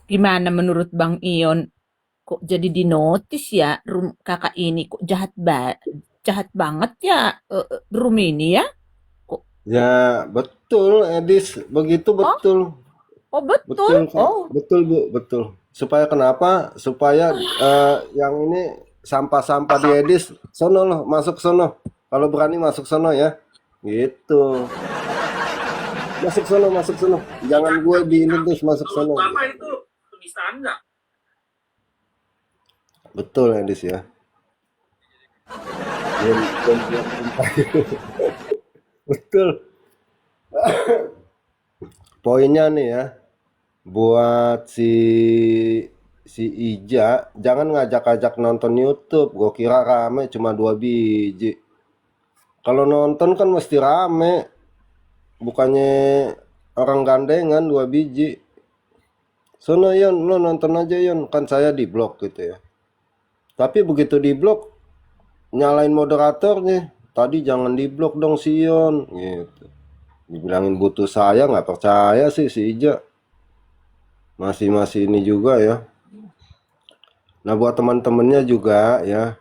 Gimana menurut Bang Ion? Kok jadi dinotis ya kakak ini? Kok jahat banget ya room ini ya? Kok Ya, betul, Edis. Begitu oh betul. oh betul. Betul, Kak. Oh Betul, Bu. Betul. Supaya kenapa? Supaya yang ini sampah-sampah di Edis, sono loh, masuk sono. Kalau berani masuk sono ya. Gitu. Masuk sono, masuk sono. Jangan gue di ini terus masuk sono. Gitu. Betul, Edis ya. Belum buat sumpah. Betul. Poinnya nih ya, buat si Ija, jangan ngajak-ajak nonton YouTube. Gue kira rame cuma 2 biji. Kalau nonton kan mesti rame, bukannya orang gandengan 2 biji. Sono Yon, lo nonton aja Yon, kan saya di blok gitu ya. Tapi begitu di blok, nyalain moderatornya. Tadi jangan di blok dong si Yon, gitu. Dibilangin butuh saya, nggak percaya sih si Ija. Masih ini juga ya. Nah buat teman-temannya juga ya,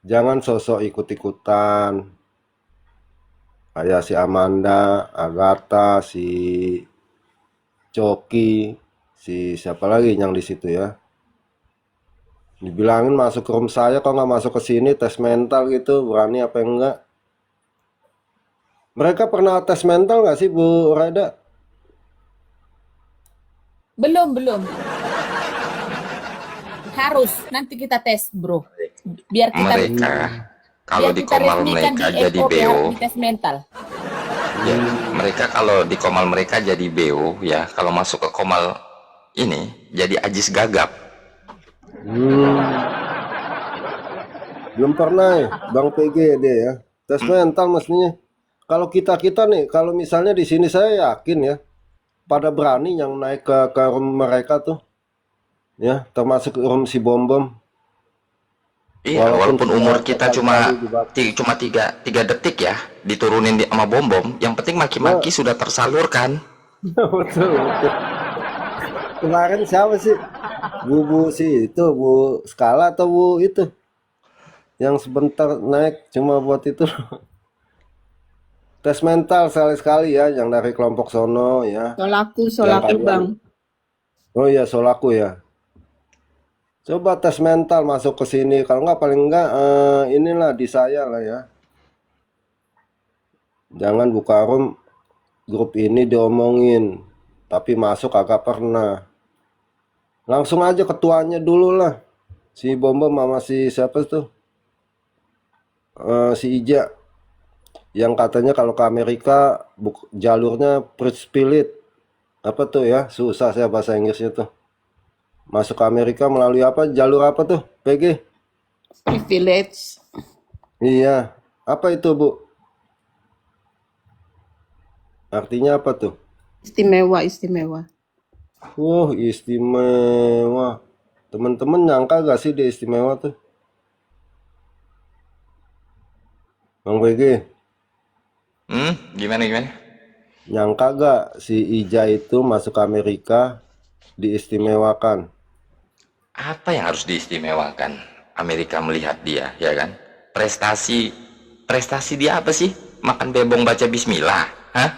jangan sosok ikut-ikutan. Kayak si Amanda, Agatha, si Coki, si siapa lagi yang di situ ya. Dibilangin masuk ke room saya, kok nggak masuk ke sini, tes mental gitu, berani apa enggak? Mereka pernah tes mental nggak sih Bu Reda? belum. Harus nanti kita tes bro. Biar kita Mereka kalau biar di kita komal resmikan mereka di jadi FOP harus BO, dites mental. ya. Mereka kalau di komal mereka jadi BO, ya. Kalau masuk ke komal ini jadi ajis gagap. Hmm, belum pernah ya, Bang PG dia ya. Tes mental mestinya. Kalau kita nih, kalau misalnya di sini saya yakin ya, pada berani yang naik ke room mereka tuh, ya, termasuk room si Bom Bom, Iya, walaupun walaupun sudah umur kita cuma berkali-kali dibakar. cuma tiga detik ya, diturunin sama bom bom. Yang penting maki-maki Nah, sudah tersalurkan. betul, betul. Kemarin siapa sih? Bu si itu, Bu Skala atau Bu itu, yang sebentar naik cuma buat itu. Tes mental sekali-sekali ya, yang dari kelompok sono ya, yang Solaku kalian. bang. Oh iya, Solaku ya. Coba tes mental masuk ke sini. Kalau nggak paling nggak inilah di saya lah ya. Jangan buka room grup ini diomongin, tapi masuk agak pernah. Langsung aja ketuanya dulu lah. Si Bom Bom sama si siapa tuh? Si Ija yang katanya kalau ke Amerika jalurnya Prince Spirit. Apa tuh ya? Susah saya bahasa Inggrisnya tuh. Masuk ke Amerika melalui apa? Jalur apa tuh? PG? Privilege. Iya. Apa itu, Bu? Artinya apa tuh? Istimewa. Istimewa. Teman-teman nyangka gak sih dia istimewa tuh? Bang PG, Gimana? nyangka gak si Ija itu masuk ke Amerika diistimewakan? Apa yang harus diistimewakan? Amerika melihat dia, ya kan? Prestasi dia apa sih? Makan bebong baca bismillah, hah?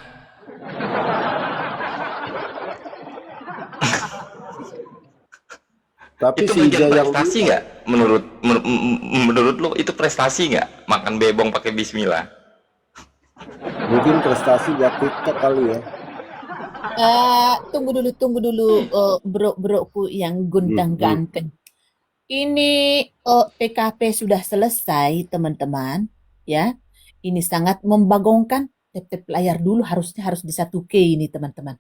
Tapi Itu si bagian Ija yang prestasi bilang, nggak? Menurut lo itu prestasi nggak? Makan bebong pakai bismillah? mungkin prestasi buat TikTok kali ya. Tunggu dulu, bro-broku yang Hmm, gundang hmm. ganteng. Ini TKP sudah selesai, teman-teman. Ya, ini sangat membagongkan. Tap-tap layar dulu harusnya harus di 1K ini, teman-teman.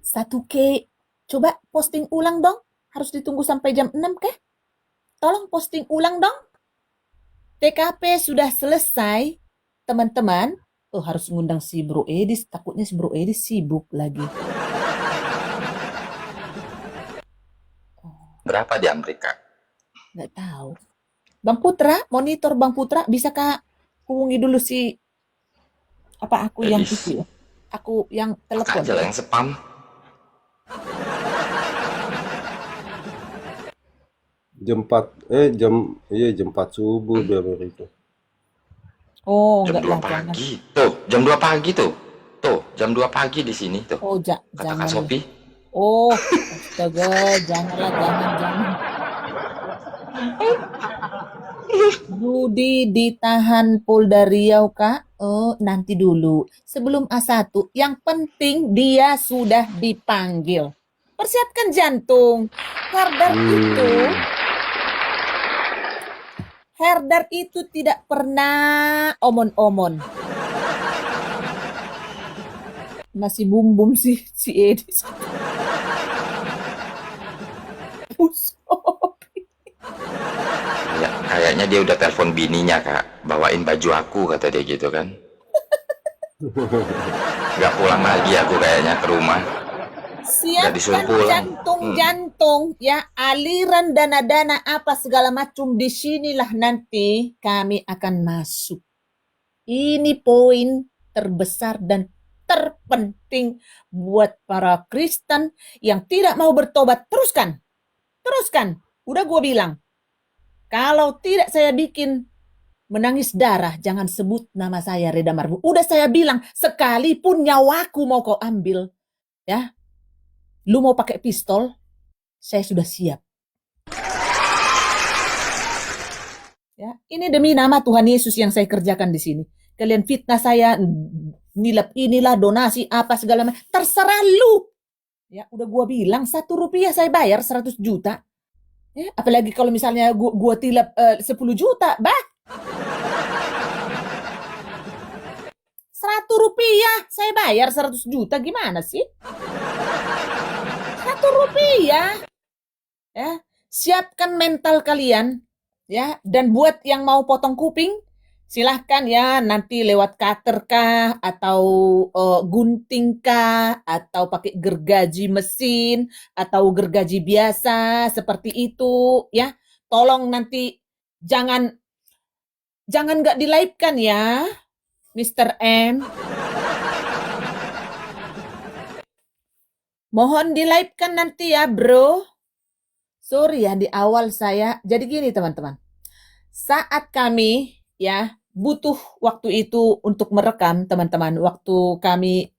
1K. Coba posting ulang dong. Harus ditunggu sampai jam 6 kah? Tolong posting ulang dong. TKP sudah selesai, teman-teman. Oh, harus ngundang si Bro Edis. Takutnya si Bro Edis sibuk lagi. Berapa di Amerika? Nggak tahu. Bang Putra, monitor Bang Putra, bisa Kak hubungi dulu si aku Ya yang bisa. itu ya. Aku yang Kakak telepon. aja lah yang spam. Jam 4, jam 4 subuh di Amerika. Oh, Jam enggak 2 lah, jangan. pagi. Tuh, jam 2 pagi tuh. Tuh, jam 2 pagi di sini tuh. Oh, Kata Kak janganlah. Sopi. Oh, astaga, janganlah, jangan. Rudi ditahan Polda Riau, Kak. Oh, nanti dulu. Sebelum A1, yang penting dia sudah dipanggil. Persiapkan jantung. Hmm. Herdar itu tidak pernah omon-omon. Masih bum-bum si Edis. Busuk. Ya, kayaknya dia udah telepon bininya, Kak. Bawain baju aku, kata dia gitu kan. Gak pulang lagi aku kayaknya ke rumah. Gak disuruh Siapkan pulang. jantung-jantung ya, aliran dana-dana apa segala macam, disinilah nanti kami akan masuk. Ini poin terbesar dan terpenting buat para Kristen yang tidak mau bertobat. Teruskan, teruskan. Udah gue bilang, kalau tidak saya bikin menangis darah, jangan sebut nama saya Reda Marbu. Udah saya bilang, sekalipun nyawaku mau kau ambil, ya, lu mau pakai pistol, saya sudah siap. Ya, ini demi nama Tuhan Yesus yang saya kerjakan di sini. Kalian fitnah saya, nilap inilah donasi apa segala macam, terserah lu. Ya, udah gua bilang 1 rupiah saya bayar 100 juta. Ya, apalagi kalau misalnya gua tilap 10 juta, bah. 1 rupiah saya bayar 100 juta, gimana sih? 1 rupiah. Ya, siapkan mental kalian ya, dan buat yang mau potong kuping silahkan ya, nanti lewat cutter kah atau gunting kah atau pakai gergaji mesin atau gergaji biasa seperti itu ya, tolong nanti jangan jangan nggak di live kan ya Mr. M, mohon di live kan nanti ya bro. Sorry ya di awal saya jadi gini teman-teman. Saat kami ya butuh waktu itu untuk merekam teman-teman, waktu kami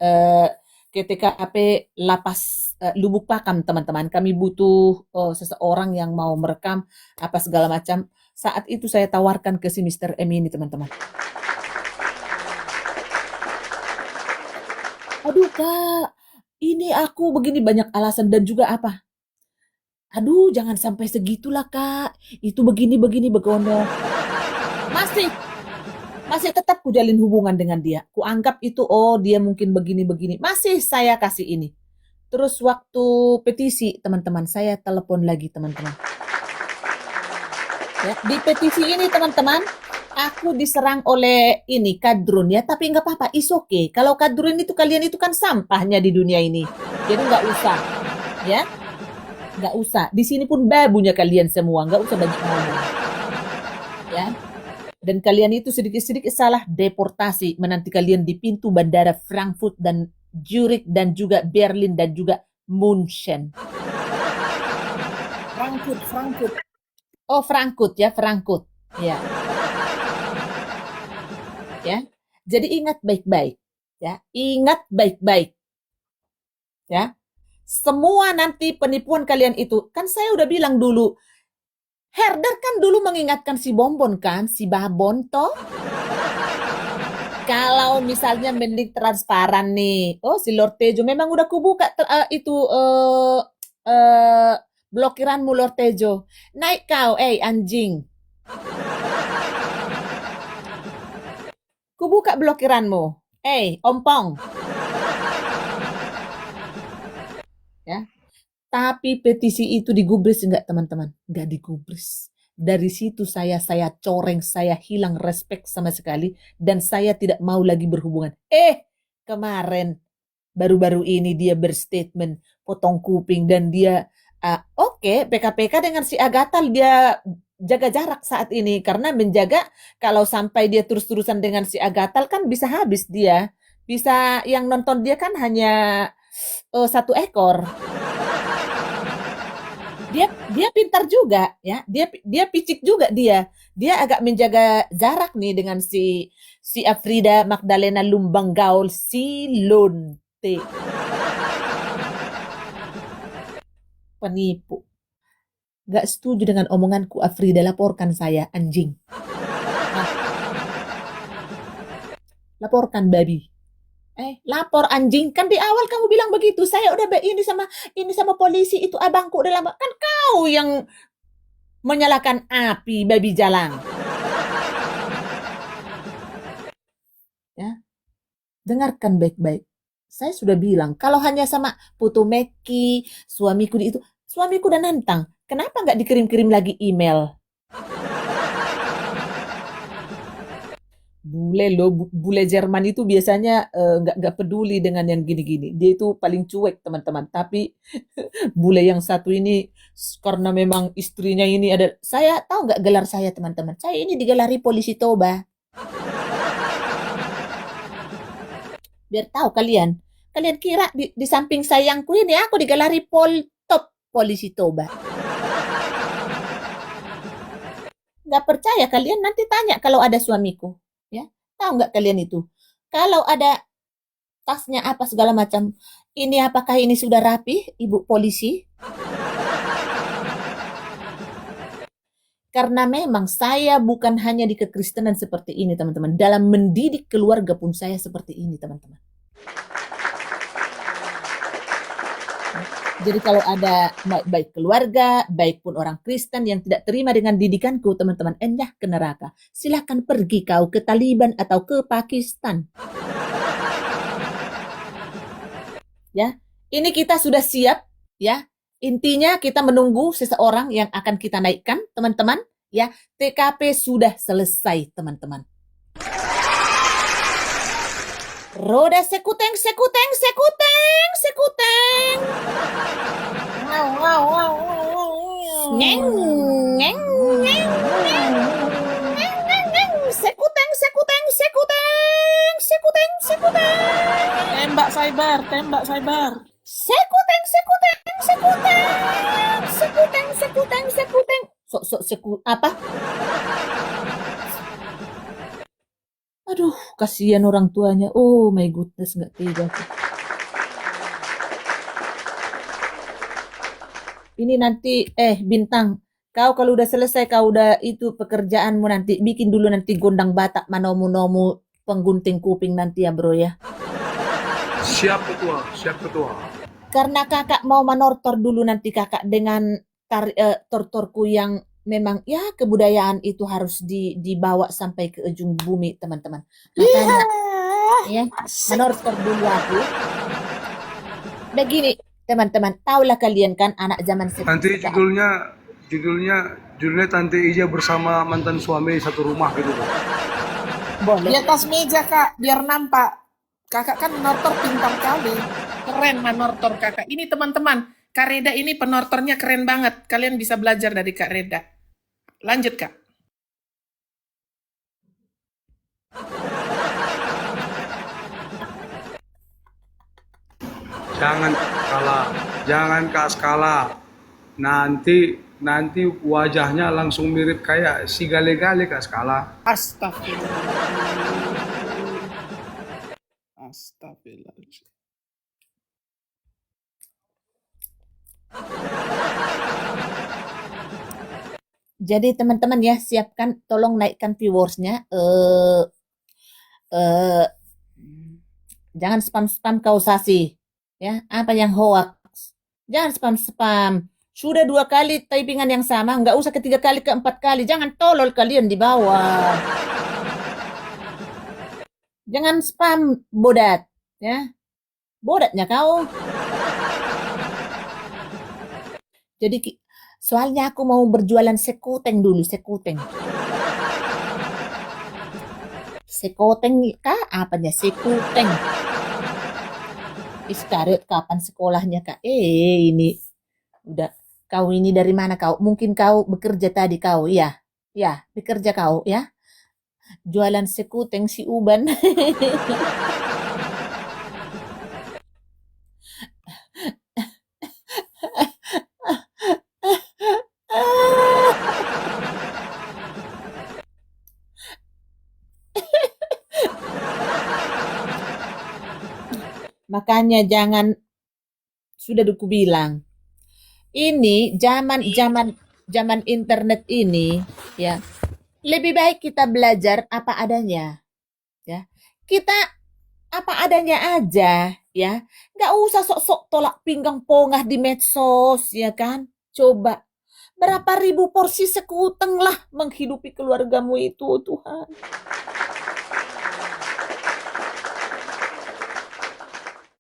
ke TKP Lapas Lubuk Pakam teman-teman, kami butuh seseorang yang mau merekam apa segala macam. Saat itu saya tawarkan ke si Mr. M ini teman-teman. Aduh Kak, ini aku begini banyak alasan dan juga apa. Aduh jangan sampai segitulah Kak, itu begini begono. Masih masih tetap kujalin hubungan dengan dia. Kuanggap itu, oh dia mungkin begini-begini. Masih saya kasih ini. Terus waktu petisi, teman-teman, saya telepon lagi, teman-teman. Ya, di petisi ini, teman-teman, aku diserang oleh ini, kadrun ya. Tapi nggak apa-apa, is okay. Kalau kadrun itu, kalian itu kan sampahnya di dunia ini. Jadi nggak usah, ya. Nggak usah. Di sini pun babunya kalian semua. Nggak usah banyak ngomong. Ya. Dan kalian itu sedikit-sedikit salah, deportasi menanti kalian di pintu bandara Frankfurt dan Zurich dan juga Berlin dan juga München. Frankfurt. Oh, Frankfurt ya, Frankfurt. Ya. Ya. Jadi ingat baik-baik. Ya, ingat baik-baik. Ya. Semua nanti penipuan kalian itu, kan saya udah bilang dulu, Herder kan dulu mengingatkan si Bonbon kan, si Babon toh. Kalau misalnya mending transparan nih. Oh, si Lord Tejo memang udah kubuka itu blokiranmu Lord Tejo. Naik kau, anjing. Kubuka blokiranmu. Ompong. Ya. Tapi petisi itu digubris enggak, teman-teman? Enggak digubris. Dari situ saya coreng, saya hilang respect sama sekali dan saya tidak mau lagi berhubungan. Kemarin baru-baru ini dia berstatement potong kuping dan dia oke, PKPK dengan si Agatal dia jaga jarak saat ini karena menjaga kalau sampai dia terus-terusan dengan si Agatal kan bisa habis dia. Bisa yang nonton dia kan hanya satu ekor. Dia pintar juga ya. Dia picik juga dia. Dia agak menjaga jarak nih dengan si Afrida Magdalena Lumbang Gaul si Lonte. Penipu. Gak setuju dengan omonganku, Afrida, laporkan saya, anjing. Hah, laporkan, babi. Lapor anjing. Kan di awal kamu bilang begitu. Saya udah ini sama polisi, itu abangku udah lama. Kan kau yang menyalakan api, babi jalang. Ya, dengarkan baik-baik. Saya sudah bilang, kalau hanya sama Putu Meki, suamiku itu, suamiku udah nantang. Kenapa nggak dikirim-kirim lagi email? Bule Jerman itu biasanya nggak peduli dengan yang gini-gini. Dia itu paling cuek teman-teman. Tapi bule yang satu ini karena memang istrinya ini ada. Saya tahu nggak gelar saya teman-teman? Saya ini digelari polisi Toba. Biar tahu kalian. Kalian kira di samping sayangku ini aku digelari polisi Toba. Nggak percaya kalian nanti tanya kalau ada suamiku. Ya, tahu nggak kalian itu? Kalau ada tasnya apa segala macam, ini apakah ini sudah rapi, ibu polisi? Karena memang saya bukan hanya di kekristenan seperti ini, teman-teman. Dalam mendidik keluarga pun saya seperti ini, teman-teman. Jadi kalau ada baik keluarga, baik pun orang Kristen yang tidak terima dengan didikanku, teman-teman, endah ke neraka. Silahkan pergi kau ke Taliban atau ke Pakistan. Ya, ini kita sudah siap, ya. Intinya kita menunggu seseorang yang akan kita naikkan, teman-teman. Ya, TKP sudah selesai, teman-teman. Roda sekuteng, sekuteng, sekuteng, sekuteng. Neng, neng, neng, neng, neng, neng, neng. Sekuteng, sekuteng, sekuteng, sekuteng, sekuteng. Tembak cyber, tembak cyber. Sekuteng, sekuteng, sekuteng, sekuteng, sekuteng, sekuteng. Apa? Aduh, kasihan orang tuanya. Oh my goodness, nggak tega aku. Ini nanti, Bintang, kau kalau udah selesai, kau udah itu pekerjaanmu nanti, bikin dulu nanti gondang Batak manomu-nomu penggunting kuping nanti ya bro ya. Siap ketua, siap ketua. Karena kakak mau menortor dulu nanti kakak dengan tortorku yang memang ya kebudayaan itu harus dibawa sampai ke ujung bumi teman-teman. Makanya ya menortor dulu aku. Begini teman-teman, tahulah kalian kan anak zaman Nanti sekarang. judulnya Tante Ija bersama mantan suami satu rumah gitu. Boleh. Di atas meja kak, biar nampak. Kakak kan menortor pintar kali. Keren menortor kakak. Ini teman-teman, Kak Reda ini penortornya keren banget. Kalian bisa belajar dari Kak Reda. Lanjut kak. Jangan Kak Skala. Nanti wajahnya langsung mirip kayak si Gale-Gale Kak Skala. Astagfirullah. Jadi teman-teman ya siapkan, tolong naikkan viewersnya. Jangan spam-spam kausasi. Ya, apa yang hoax. Jangan spam-spam. Sudah 2 kali typingan yang sama, nggak usah ketiga kali, keempat kali. Jangan tolol kalian di bawah. Jangan spam bodat, ya. Bodatnya kau. Jadi soalnya aku mau berjualan sekuteng dulu, sekuteng. Sekuteng kah? Apanya sekuteng? Iskaret kapan sekolahnya kak? Ini udah Kau ini dari mana kau? Mungkin kau bekerja tadi kau, ya? Ya, bekerja kau, ya? Jualan sekuteng si Uban. Makanya jangan, sudah aku bilang, ini zaman internet ini, ya, lebih baik kita belajar apa adanya, ya. Kita apa adanya aja, ya. Nggak usah sok-sok tolak pinggang pongah di medsos, ya kan? Coba berapa ribu porsi sekuteng lah menghidupi keluargamu itu, Tuhan.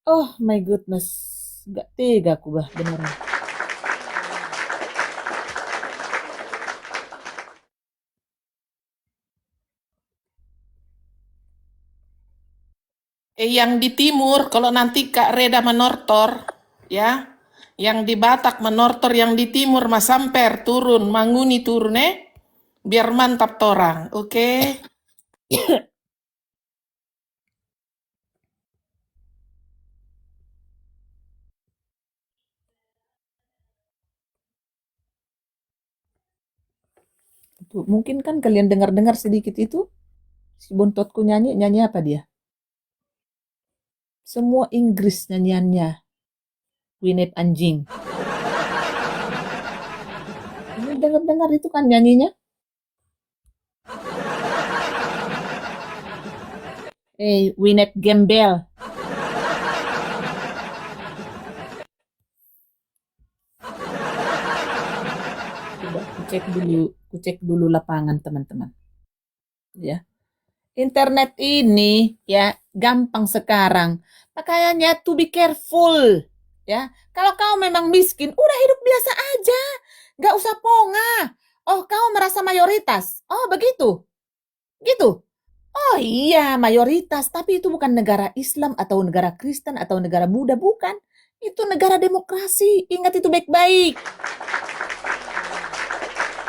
Oh my goodness, nggak tega aku bah beneran. Yang di timur, kalau nanti Kak Reda menortor, ya, yang di Batak menortor, yang di timur Mas Samper turun, Manguni turun, biar mantap torang, oke? Tuh, mungkin kan kalian dengar-dengar sedikit itu, si Bontotku nyanyi apa dia? Semua Inggris nyanyiannya. Winep anjing. Ini dengar-dengar itu kan nyanyinya. Winep gembel. Coba kucek dulu lapangan teman-teman. Ya. Internet ini ya gampang sekarang. Makanya to be careful. Ya, kalau kau memang miskin, udah hidup biasa aja. Nggak usah pongah. Oh, kau merasa mayoritas. Oh, begitu. Gitu. Oh iya, mayoritas. Tapi itu bukan negara Islam atau negara Kristen atau negara Buddha. Bukan. Itu negara demokrasi. Ingat itu baik-baik.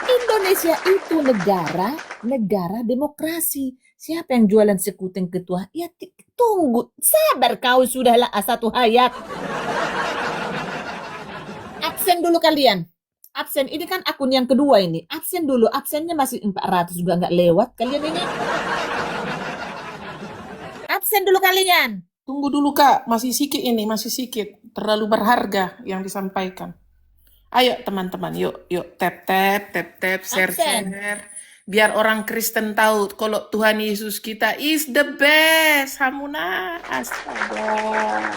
Indonesia itu negara demokrasi. Siapa yang jualan sekuteng ketua? Ya tunggu, sabar kau sudahlah satu hayat. Absen dulu kalian. Absen, ini kan akun yang kedua ini. Absen dulu, absennya masih 400 juga nggak lewat. Kalian ini. Absen dulu kalian. Tunggu dulu Kak, masih sikit ini, masih sikit. Terlalu berharga yang disampaikan. Ayo teman-teman, yuk tap, share. Biar orang Kristen tahu kalau Tuhan Yesus kita is the best. Hamuna, astaga.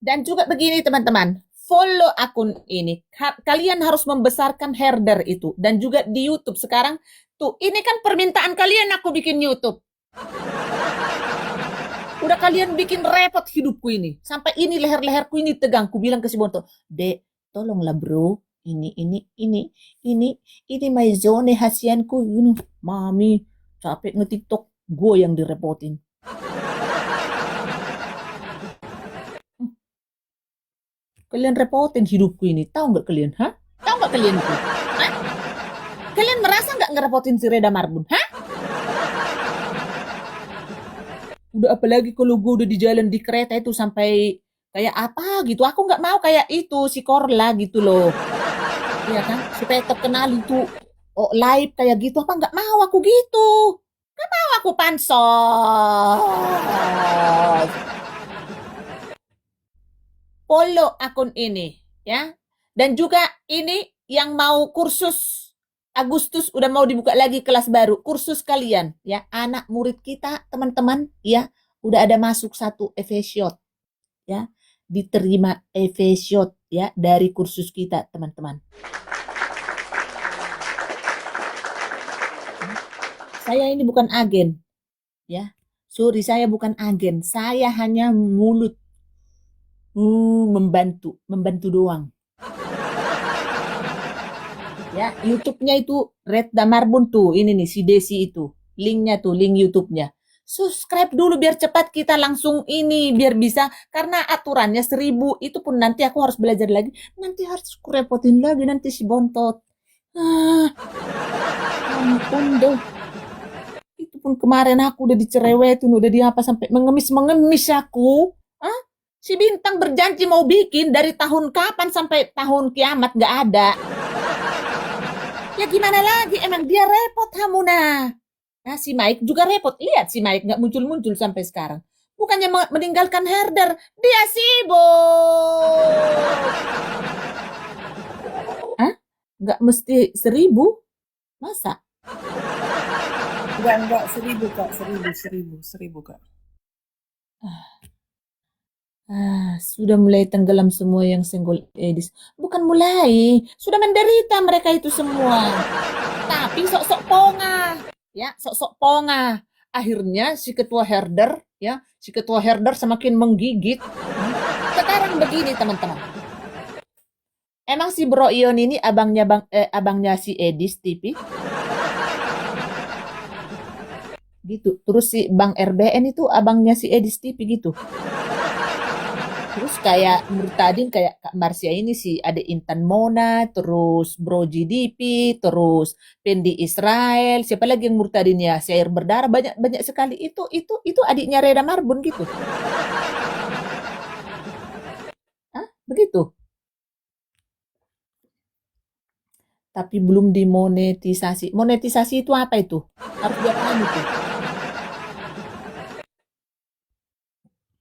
Dan juga begini teman-teman, follow akun ini. Kalian harus membesarkan herder itu. Dan juga di YouTube sekarang, tuh ini kan permintaan kalian aku bikin YouTube. Udah kalian bikin repot hidupku ini. Sampai ini leher-leherku ini tegang. Ku bilang ke si Bonto, Dek, tolonglah bro. Ini my zone hasianku. Mami, capek nge-TikTok. Gue yang direpotin. Kalian repotin hidupku ini. Tahu nggak kalian? Hah? Tahu nggak kalian itu? Hah? Kalian merasa nggak ngerepotin si Reda Marbun? Hah? Udah apalagi kalau gue udah di jalan di kereta itu sampai kayak apa gitu. Aku nggak mau kayak itu si Korla gitu loh. Iya kan? Supaya terkenal itu live kayak gitu. Apa nggak mau aku gitu. Nggak mau aku pansos. Follow akun ini ya. Dan juga ini yang mau kursus Agustus udah mau dibuka lagi kelas baru, kursus kalian ya, anak murid kita teman-teman ya, udah ada masuk 1 Efesiot ya, diterima Efesiot ya dari kursus kita teman-teman. Saya ini bukan agen ya, sorry saya bukan agen, saya hanya mulut membantu doang. Ya, YouTube-nya itu Reda Marbun tuh, ini nih si Desi itu. Linknya tuh, link YouTube-nya. subscribe dulu biar cepat kita langsung ini, biar bisa, karena aturannya 1.000, itu pun nanti aku harus belajar lagi, nanti harus kurepotin lagi nanti si Bontot. Ampun deh. Itu pun kemarin aku udah dicerewetin, udah diapa sampai mengemis aku. Si Bintang berjanji mau bikin dari tahun kapan sampai tahun kiamat nggak ada. Ya gimana lagi, emang dia repot Hamuna. Nah, si Mike juga repot. Lihat si Mike nggak muncul-muncul sampai sekarang. Bukannya meninggalkan herder, dia sibuk. Nggak mesti 1.000? Masa? Enggak 1.000 Kak, 1.000 Kak. Sudah mulai tenggelam semua yang senggol Edis. Bukan mulai, sudah menderita mereka itu semua. Tapi sok-sok ponga, ya, sok-sok ponga. Akhirnya si ketua herder semakin menggigit. Sekarang begini teman-teman. Emang si Bro Ion ini abangnya si Edis TV? Gitu. Terus si Bang RBN itu abangnya si Edis TV gitu. Terus kayak murtadin kayak Kak Marsha ini sih, ada Intan Mona, terus Bro GDP, terus Pendi Israel, siapa lagi yang murtadin ya? Syair berdarah, banyak sekali. Itu adiknya Reda Marbun gitu. Begitu. Tapi belum dimonetisasi. Monetisasi itu apa itu? Harus diapain itu?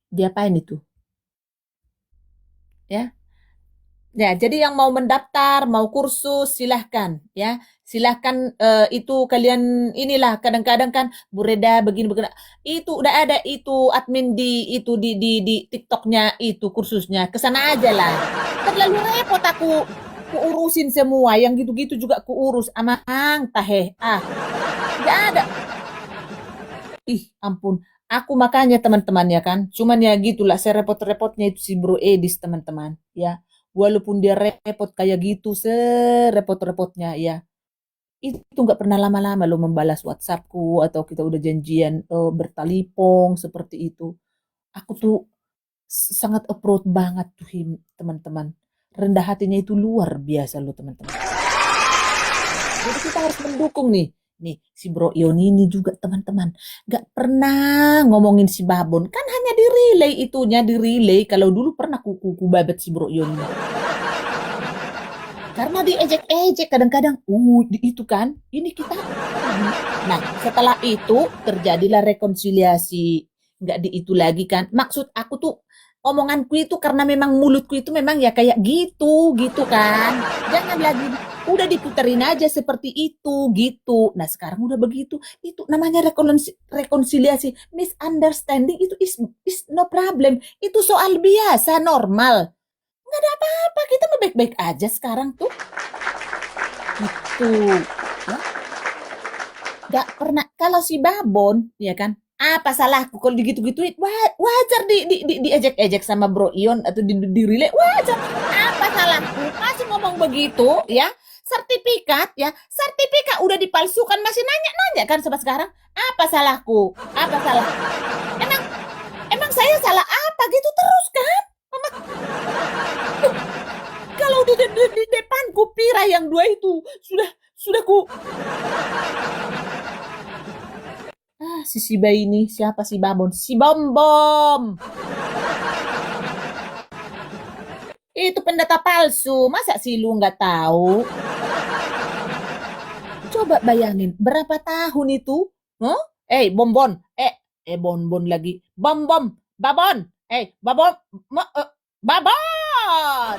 Diapain itu? Ya. Ya, jadi yang mau mendaftar, mau kursus, silahkan ya. Silahkan, itu kalian inilah kadang-kadang kan Bu Reda begini. Itu udah ada itu admin di TikToknya itu kursusnya. Kesana aja lah. Terlalu repot aku urusin semua, yang gitu-gitu juga aku urus. Amang tahe. Nggak ada. Ih, ampun. Aku makanya teman-teman ya kan, cuman ya gitulah serepot-repotnya itu si Bro Edis teman-teman ya. Walaupun dia repot kayak gitu, serepot-repotnya ya. Itu nggak pernah lama-lama lo membalas WhatsAppku atau kita udah janjian bertalipong seperti itu. Aku tuh sangat approach banget tuh teman-teman. Rendah hatinya itu luar biasa lo teman-teman. Jadi kita harus mendukung nih. Nih, si Bro Ion ini juga teman-teman. Gak pernah ngomongin si Babon. Kan hanya di-relay kalau dulu pernah kuku babet si Bro Ion ini. Karena diejek-ejek kadang-kadang. Itu kan. Ini kita. Nah, setelah itu terjadilah rekonsiliasi. Gak di itu lagi kan. Maksud aku tuh, omonganku itu karena memang mulutku itu memang ya kayak gitu kan. Jangan lagi, udah diputerin aja seperti itu gitu. Nah sekarang udah begitu, itu namanya rekonsiliasi. Misunderstanding itu is no problem. Itu soal biasa, normal. Nggak ada apa-apa, kita mau baik-baik aja sekarang tuh. Gitu. Ya. Gak pernah, kalau si Babon, ya kan, apa salahku kalau digitu-gituin? Wajar diejek-ejek sama Bro Ion atau di-relay, wajar. Apa salahku? Masih ngomong begitu, ya. Sertifikat udah dipalsukan, masih nanya-nanya kan sampai sekarang. Apa salahku? Apa salah? Emang saya salah apa gitu terus kan? Kalau di depanku Pira yang dua itu sudah ku si Siba ini, siapa si Babon? Si Bom. Itu pendata palsu, masa sih lu nggak tahu? Coba bayangin, berapa tahun itu? Bonbon, Bonbon lagi. Babon, Babon, Babon!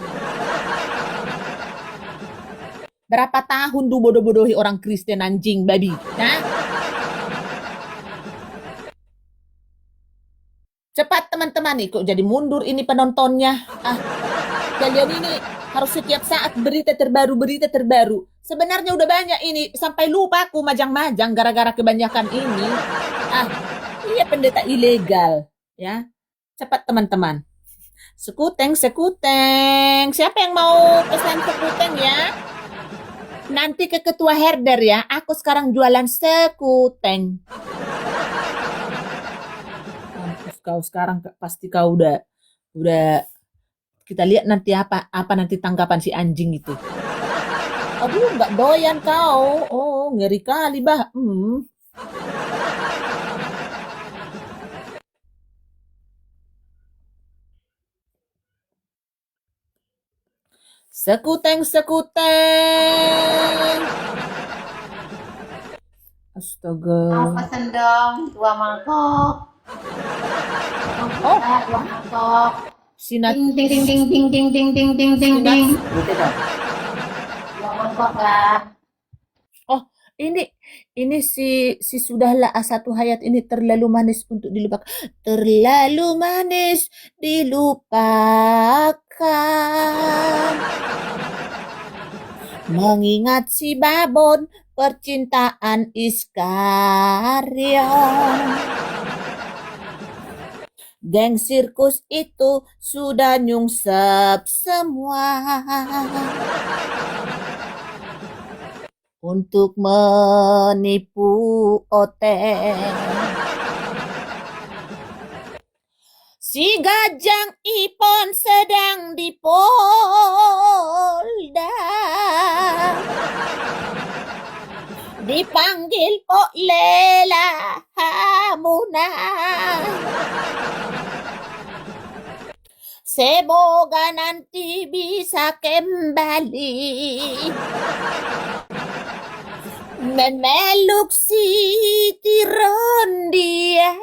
Berapa tahun lu bodoh-bodohi orang Kristen anjing, babi? Cepat teman-teman nih, kok jadi mundur ini penontonnya. Kalian ini harus setiap saat berita terbaru. Sebenarnya udah banyak ini, sampai lupa aku majang-majang gara-gara kebanyakan ini. Iya pendeta ilegal, ya. Cepat teman-teman. Sekuteng. Siapa yang mau pesan sekuteng ya? Nanti ke ketua herder ya. Aku sekarang jualan sekuteng. kau sekarang pasti kau udah kita lihat nanti apa nanti tanggapan si anjing itu. Aduh, nggak doyan kau. Oh, ngeri kali, bah. Sekuteng, sekuteng. Astaga. Mau pesen dong 2 mangkok. Oh, 2 mangkok. Sinat. Ding ding ding ding ding ding ding ding ding ding ding. Gitu dong. 2 mangkok lah. Oh, ini si sudahlah satu hayat ini terlalu manis untuk dilupakan. Terlalu manis dilupakan. Mengingat si babon percintaan Iskarion. Geng sirkus itu sudah nyungsep semua untuk menipu Oteng. Si Gajang Ipon sedang di Polda. Dipanggil Pok Lela Hamuna. Semoga nanti bisa kembali memeluk si Tiron dia.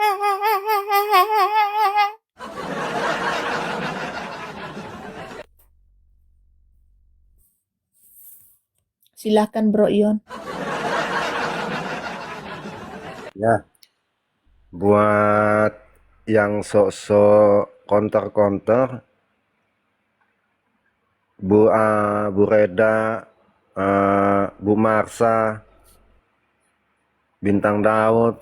Silahkan Bro Ion. Ya, buat yang sok-sok counter-counter, Bu Reda, Bu Marsa, Bintang Daud,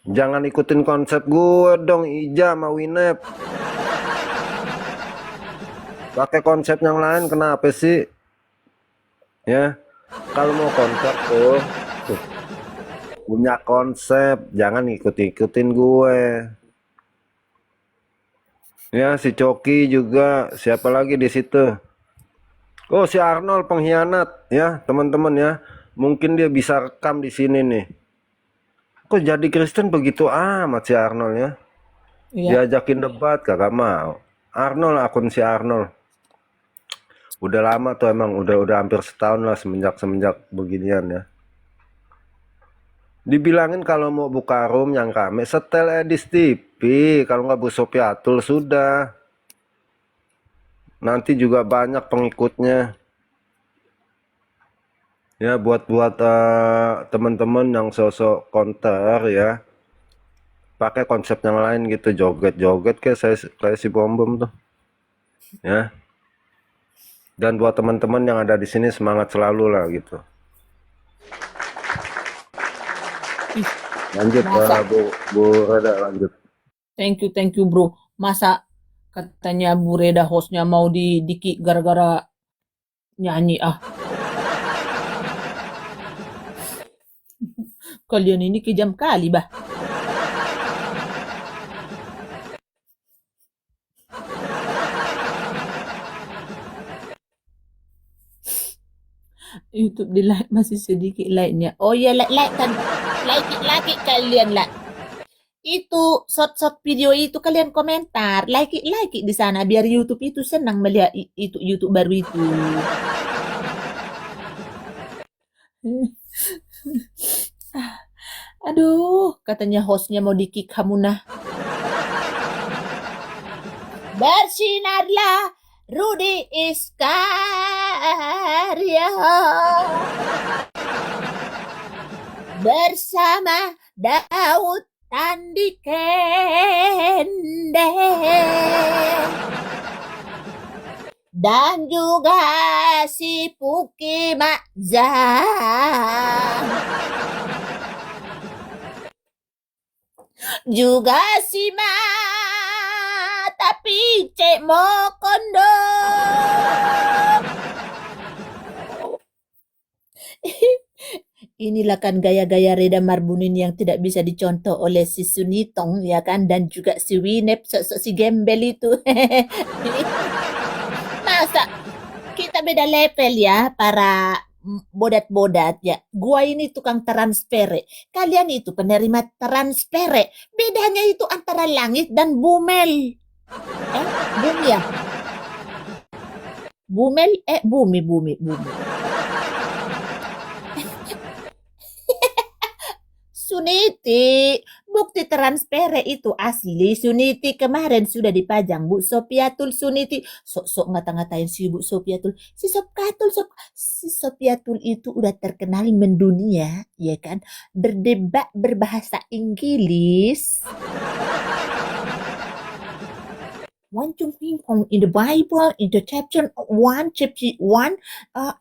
jangan ikutin konsep gue dong, Ija sama Winep. Pakai konsep yang lain, kenapa sih? Ya, kalau mau konsep tuh punya konsep, jangan ikut-ikutin gue. Ya, si Coki juga, siapa lagi di situ? Oh, si Arnold pengkhianat, ya teman-teman ya. Mungkin dia bisa rekam di sini nih. Kok jadi Kristen begitu amat si Arnold ya? Iya. Diajakin debat kagak mau. Arnold, akun si Arnold. Udah lama tuh emang, udah hampir setahun lah semenjak beginian ya. Dibilangin kalau mau buka room yang rame, setel Edis TV. Kalau nggak Bu Sopiatul sudah. Nanti juga banyak pengikutnya. Ya buat teman-teman yang sosok counter ya. Pakai konsep yang lain gitu, joget-joget kayak si Bom tuh. Ya. Dan buat teman-teman yang ada di sini semangat selalu lah gitu. Lanjut Bu Reda, lanjut. Thank you Bro. Masa katanya Bu Reda hostnya mau diki gara-gara nyanyi Kalian ini kejam kali bah. YouTube di like masih sedikit like-nya. Oh ya like kan. Like kalian lah. Itu short video itu kalian komentar, like di sana biar YouTube itu senang melihat itu YouTube baru itu. Aduh, katanya hostnya mau di-kick Hamunah. Bersinarlah Rudi Iskaria bersama Daud Tandikende dan juga si Puki Makzam juga si tapi Cek Mokondo Inilah kan gaya-gaya Reda Marbunin yang tidak bisa dicontoh oleh si Sunitong, ya kan? Dan juga si Winep, sok-sok si Gembel itu. Masa kita beda level ya, para bodat-bodat ya. Gua ini tukang transfere. Kalian itu penerima transfere. Bedanya itu antara langit dan bumel. Bumi ya? Bumel? Bumi. Suniti, bukti transfere itu asli. Suniti kemarin sudah dipajang Bu Sopiatul Suniti. Sok-sok ngata-ngatain si Bu Sopiatul. Si Sopiatul itu udah terkenal mendunia, ya kan? Berdebat berbahasa Inggris. One to in the Bible, in the chapter 1, chapter 1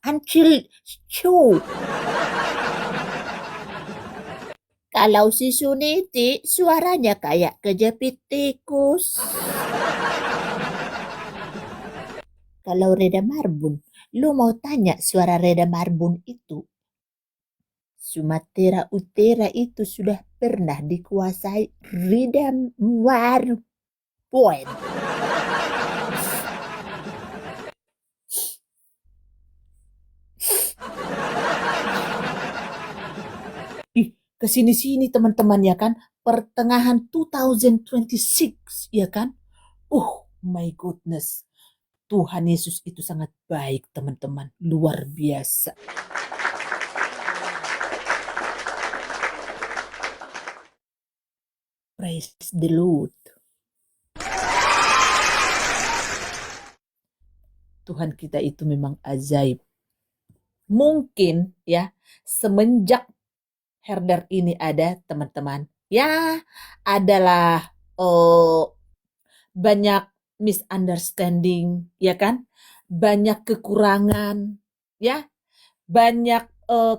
until 2. Kalau si Suniti, suaranya kayak kejepit tikus. Kalau Reda Marbun, lu mau tanya suara Reda Marbun itu, Sumatera Utara itu sudah pernah dikuasai Reda Marbun. Kesini-sini teman-teman, ya kan, pertengahan 2026, ya kan. My goodness, Tuhan Yesus itu sangat baik teman-teman, luar biasa. Praise the Lord. Tuhan kita itu memang ajaib. Mungkin ya, semenjak herder ini ada teman-teman, ya adalah banyak misunderstanding, ya kan, banyak kekurangan, ya, banyak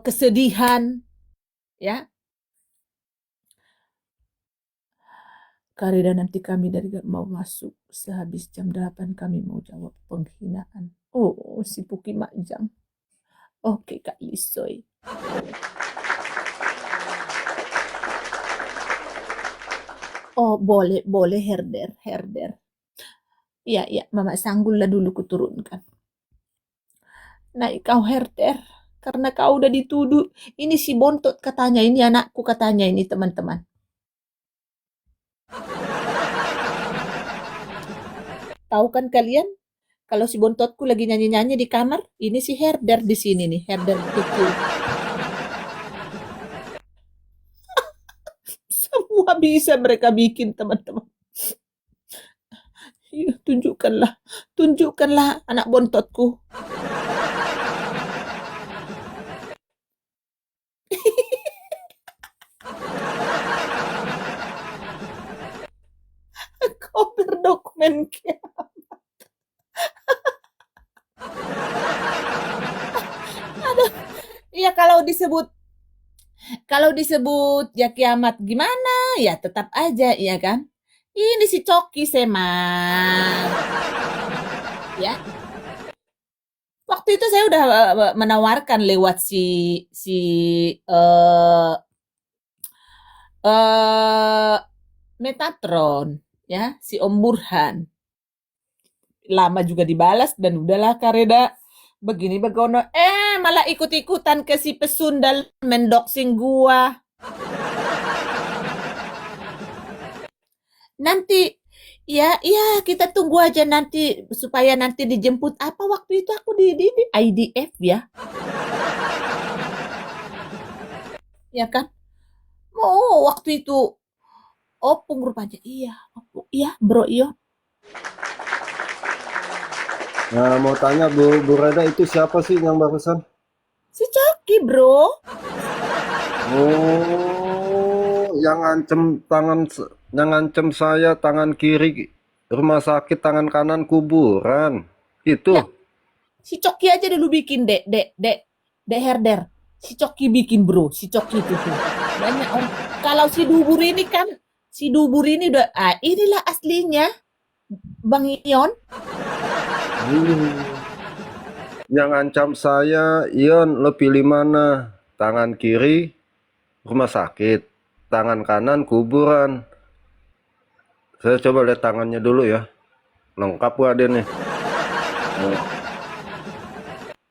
kesedihan, ya. Karena nanti kami dari mau masuk sehabis jam 8 kami mau jawab penghinaan. Si Puki Majang. Oke Kak Lisoy. Boleh herder. Iya, Mama Sanggul lah dulu kuturunkan. Nah, kau herder, karena kau udah dituduh. Ini si Bontot katanya, ini anakku katanya, ini teman-teman. Tahu kan kalian, kalau si Bontotku lagi nyanyi-nyanyi di kamar, ini si herder di sini nih, herder kecil. Semua bisa mereka bikin teman-teman. Ya, tunjukkanlah anak bontotku. Kau berdokumen kiamat. Aduh, ya kalau disebut ya kiamat gimana, ya tetap aja, ya kan? Ini si Coki Semang. Ya. Waktu itu saya udah menawarkan lewat si Metatron, ya, si Om Burhan. Lama juga dibalas dan udahlah Kareda begini begono. Malah ikut-ikutan ke si Pesundal mendoxing gua. Nanti ya kita tunggu aja nanti supaya nanti dijemput apa waktu itu aku di IDF ya. Ya kan? Waktu itu Opung rupanya. Iya, Opung. Iya, Bro Iyo. Nah, mau tanya Bu Reda itu siapa sih yang barusan? Si Coki, Bro. Yang ngancem saya tangan kiri rumah sakit, tangan kanan kuburan. Itu. Ya, si Coki aja dulu bikin, Dek herder. Si Coki bikin, Bro. Si Coki itu tuh. Banyak orang. Kalau si Dubur ini udah, inilah aslinya Bang Ion. Yang ngancam saya, Ion, lo pilih mana? tangan kiri rumah sakit, tangan kanan kuburan. Saya coba lihat tangannya dulu ya. Lengkap gak dia nih? Oh,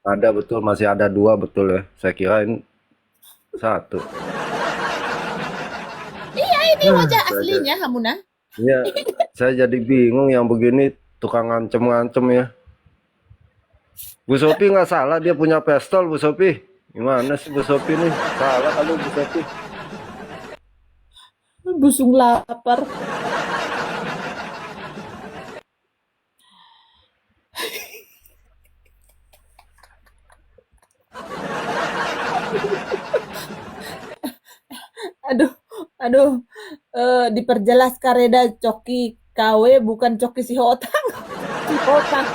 ada betul, masih ada 2 betul ya. Saya kirain 1. Iya, ini wajah Saya aslinya Hamuna. Iya, saya jadi bingung yang begini tukang ngancem-ngancem ya. Bu Sophie nggak salah, dia punya pistol, Bu Sophie. Gimana sih Bu Sophie nih? Salah kalau Bu Sophie. Busung lapar. Aduh, aduh. Diperjelas Kareda Coki KW bukan Coki si Hotang. Si Hotang.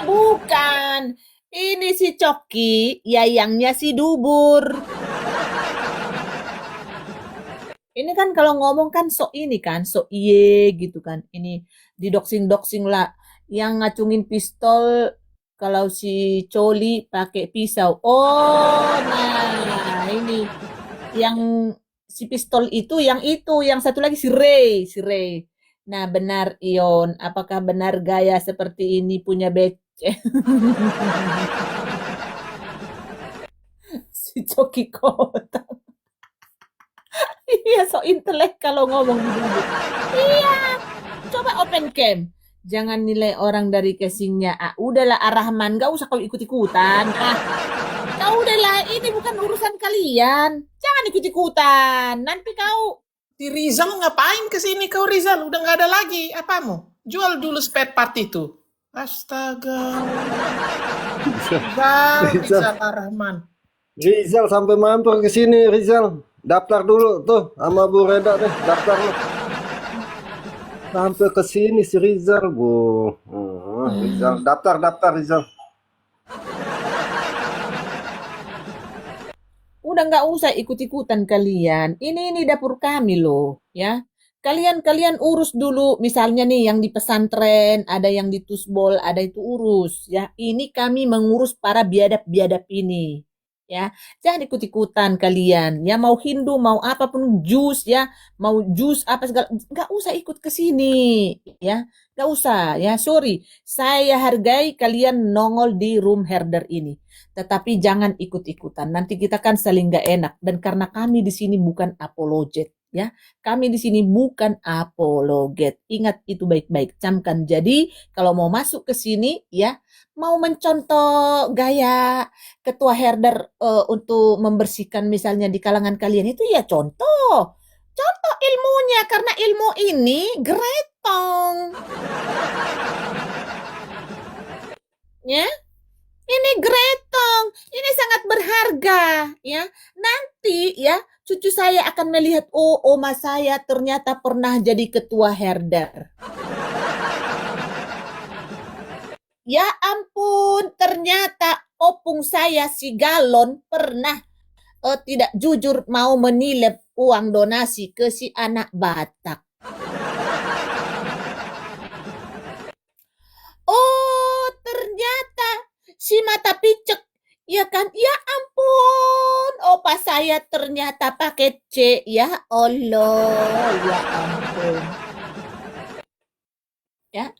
Bukan. Ini si Coki, yayangnya si Dubur. Ini kan kalau ngomong kan sok ini kan, sok iye gitu kan. Ini didoxing-doxing lah. Yang ngacungin pistol kalau si Coli pakai pisau. Oh, nah ini yang si pistol itu, yang satu lagi si Ray. Nah, benar Ion, apakah benar gaya seperti ini punya becek? Si Coki Kota. Iya, so intelek kalau ngomong gitu. Iya, coba open cam. Jangan nilai orang dari casingnya. Udahlah Arahman, gak usah kau ikut-ikutan. Kau udahlah, ini bukan urusan kalian. Jangan ikut-ikutan. Nanti kau Si Rizal ngapain kesini kau Rizal? Udah nggak ada lagi apamu? Jual dulu spare part itu. Astaga. Rizal Rahman. Rizal sampai mampir ke sini, Rizal. Daftar dulu tuh sama Bu Reda deh, daftar lu. Sampai ke sini si Rizal, Bu. Rizal, daftar Rizal. udah nggak usah ikut-ikutan kalian. Ini dapur kami loh, ya. Kalian urus dulu, misalnya nih yang di pesantren, ada yang di Tusbol, ada itu urus, ya. Ini kami mengurus para biadab-biadab ini, ya. Jangan ikut-ikutan kalian, ya. Mau Hindu, mau apapun jus, ya. Mau jus apa segala, nggak usah ikut ke sini, ya. Nggak usah, ya. Sorry, saya hargai kalian nongol di room herder ini. Tetapi jangan ikut-ikutan. Nanti kita kan saling gak enak. Dan karena kami di sini bukan apologet, ya. Kami di sini bukan apologet. Ingat itu baik-baik. Camkan. Jadi kalau mau masuk ke sini, ya, mau mencontoh gaya ketua herder untuk membersihkan misalnya di kalangan kalian itu, ya contoh. Contoh ilmunya, karena ilmu ini gretong. Ya. Ini gretong, ini sangat berharga, ya. Nanti, ya, cucu saya akan melihat, oh, oma saya ternyata pernah jadi ketua herder. Ya ampun, ternyata opung saya si Galon pernah tidak jujur mau menilep uang donasi ke si anak Batak. Oh, ternyata si mata picek, ya kan? Ya ampun, opa saya ternyata pakai C, ya Allah, ya ampun. Ya,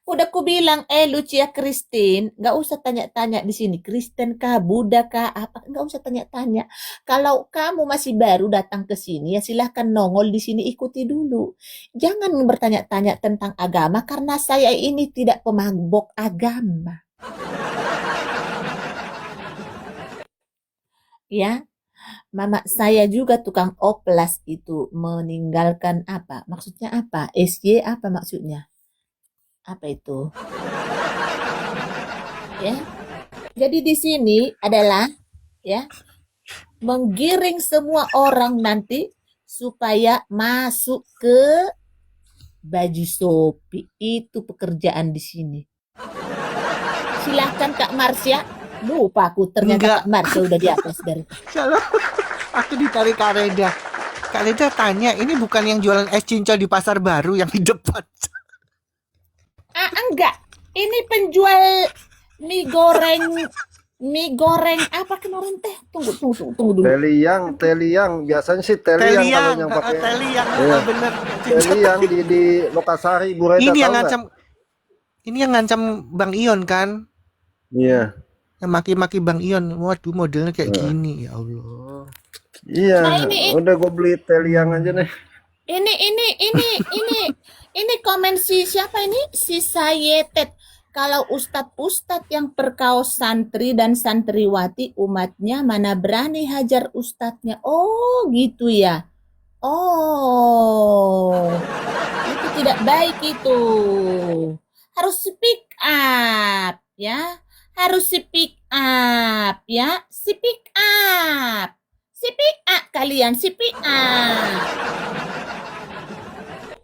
udah ku bilang, Lucia Christine, nggak usah tanya-tanya di sini, Kristen kah, Buddha kah, apa, nggak usah tanya-tanya. Kalau kamu masih baru datang ke sini, ya silahkan nongol di sini, ikuti dulu. Jangan bertanya-tanya tentang agama, karena saya ini tidak pemabok agama. Ya, mama saya juga tukang oplas itu meninggalkan apa? Maksudnya apa? SY apa maksudnya? Apa itu? Ya. Jadi di sini adalah, ya, menggiring semua orang nanti supaya masuk ke baju Sophie. Itu pekerjaan di sini. Silahkan Kak Marsya. Lupa aku, ternyata Kak Marsya udah di atas dari. Salah, aku ditarik Kak Reda. Kak Reda tanya, ini bukan yang jualan es cincol di pasar baru yang di depan? Enggak. Ini penjual mie goreng Mie goreng apa kemarin teh? Tunggu dulu. Teliang. Biasanya sih teliang kalau yang pakai. Teliang, Iya, bener. teliang di Lokasari, Bu Reda Ini yang tahu nggak? ngancam, ini yang ngancam Bang Ion kan? Iya, Yang maki-maki Bang Ion. Waduh, modelnya kayak gini, ya Allah. iya. Nah ini Udah gue beli teliang aja nih. ini komen si siapa ini? Si Sayetet. Kalau ustadz-ustadz yang perkaos santri dan santriwati umatnya mana berani hajar ustadznya. Oh, gitu ya. Oh, itu tidak baik itu. Harus speak up ya. Harus speak up ya. Speak up. Speak up kalian, speak up.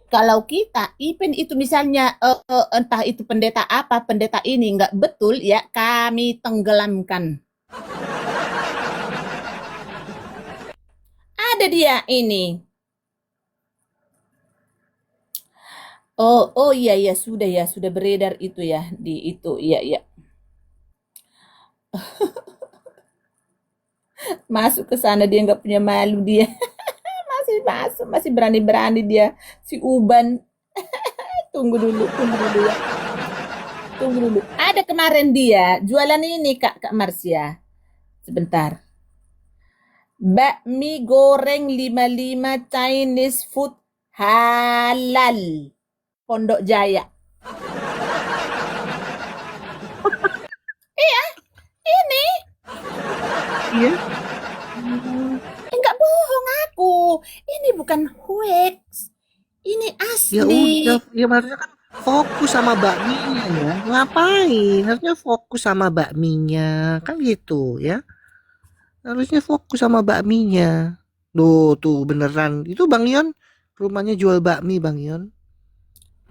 Kalau kita, even itu misalnya entah itu pendeta apa, pendeta ini nggak betul ya, kami tenggelamkan. Ada dia ini. Oh iya sudah beredar itu ya di itu iya. Masuk ke sana dia nggak punya malu dia. masih berani dia si Uban. Tunggu dulu ya. Tunggu dulu. Ada kemarin dia jualan ini Kak Marsya. Sebentar. Bakmi goreng 55 Chinese food halal. Pondok Jaya. Ini Iya. enggak bohong aku. Ini bukan hoax. Ini Ya asli. udah, ya maksudnya kan fokus sama bakminya ya. Ngapain? Harusnya fokus sama bakminya. Kan gitu ya. Harusnya fokus sama bakminya. Tuh beneran. Itu Bang Ion rumahnya jual bakmi Bang Ion.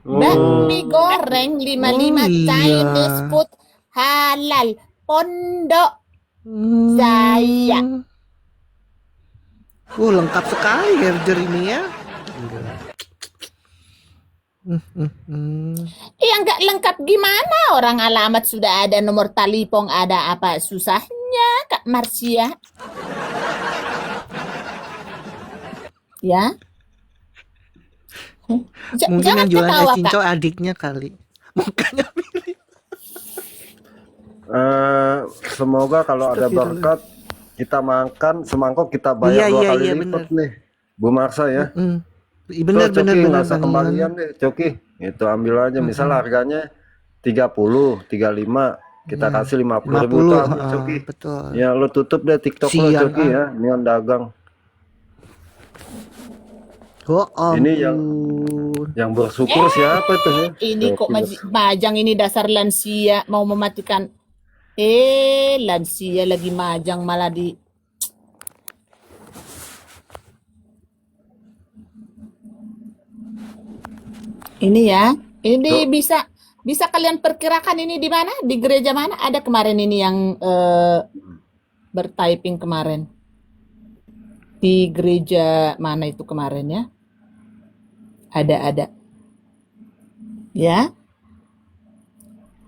Bakmi goreng 55 Oh, iya. Chinese food halal. Pondok Jaya. Oh, lengkap sekali herder ini ya. Ya nggak lengkap gimana? Orang alamat sudah ada, nomor telepon ada, apa susahnya Kak Marsya? Ya. Mungkin Jangan yang jualan ketawa es Kak. cincau adiknya kali. Makanya Semoga kalau ada berkat kita makan semangkok kita bayar Iya, 2 kali iya, lipat nih, Bu Marsa ya. Bener Tuh, Coki nggak usah Bang Ion. kembalian deh, Coki. Itu ambil aja. Misal harganya 30, 35, kita kasih 50.000 tuh ambil, Coki. Betul. Ya lu tutup deh TikTok lo, Siang, Coki ya. Nian dagang. Oh, Ini yang bersyukur siapa itu ya? Ini kok Coki. majang ini dasar lansia mau mematikan. Lansia lagi majang malah di. Ini ya. Ini bisa kalian perkirakan ini di mana? Di gereja mana? Ada kemarin ini yang bertyping kemarin. Di gereja mana itu kemarin ya? Ada. Ya.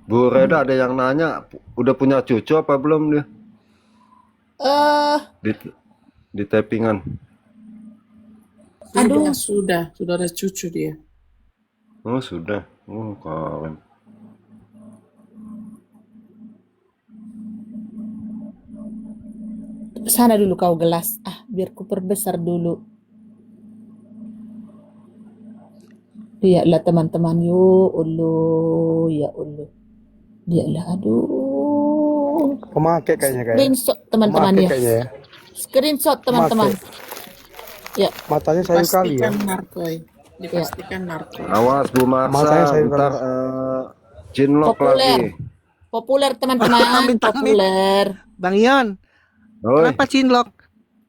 Bu Reda ada yang nanya, udah punya cucu apa belum dia? Di tappingan. Sudah ada cucu dia. Oh sudah. Oh keren. Sana dulu kau gelas. Biar ku perbesar dulu. Lihatlah teman-teman, ya Allah. Lihatlah, aduh. Pemakai kayaknya Screenshot teman-teman Pemakai ya. kayaknya ya. Screenshot teman-teman. Ya, Matanya sayu kali ya. Dipastikan narkoy. Awas Bu Matanya Marsa, saya ntar cinlok lagi. populer teman-teman, Amit-amit. populer. Bang Ion, Oi. kenapa cinlok?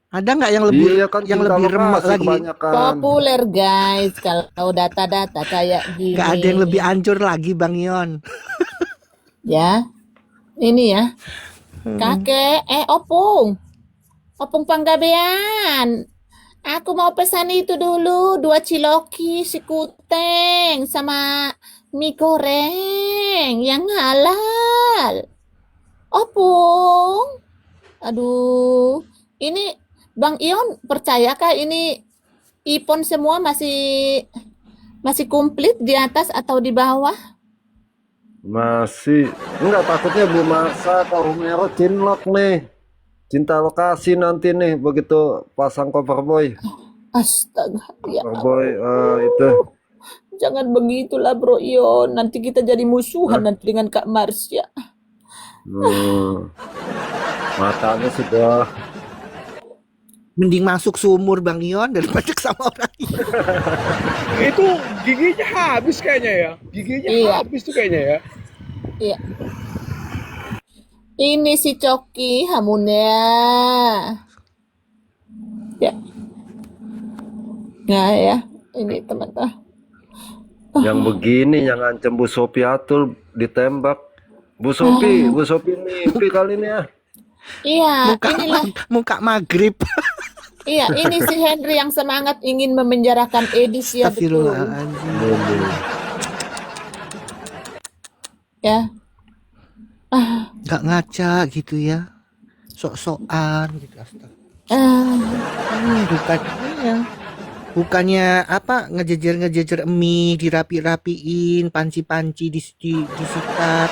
Ada nggak yang lebih Iya kan yang cinta lebih remek lokasi lagi? kebanyakan. Populer guys, kalau data-data kayak gini. Nggak ada yang lebih hancur lagi Bang Ion. Ya, ini ya. Kakek, Opung Panggabean. Aku mau pesan itu dulu, 2 ciloki, si kuteng, sama mie goreng yang halal. Opung. Aduh, ini Bang Ion percayakah ini iPhone semua masih komplit di atas atau di bawah? Masih enggak, takutnya Bu Masa atau Romero cinlok nih. Cinta lokasi nanti nih begitu pasang coverboy. Astaga, ya Coverboy itu. jangan begitulah Bro Ion. Nanti kita jadi musuhan Hah? nanti dengan Kak Marsya. Hmm, matanya sudah Mending masuk sumur Bang Ion daripada sama orang ini. Itu giginya habis kayaknya ya. Giginya Iya, habis tuh kayaknya ya. iya. Ini si Coki hamunnya. Ya, nah ya. Ini teman-teman. yang begini yang ngancem Bu Sophie Atul ditembak. Bu Sophie mimpi kali ini ya. Iya, Muka inilah. muka maghrib. Iya, ini si Henry yang semangat ingin memenjarakan Edis ya betul. Astagfirullahaladzim. Ya. Ah, Gak ngaca gitu ya. Sok-sokan gitu. Astaga. ah, Bukannya bukannya apa ngejejer mie dirapi-rapiin, panci-panci disikat.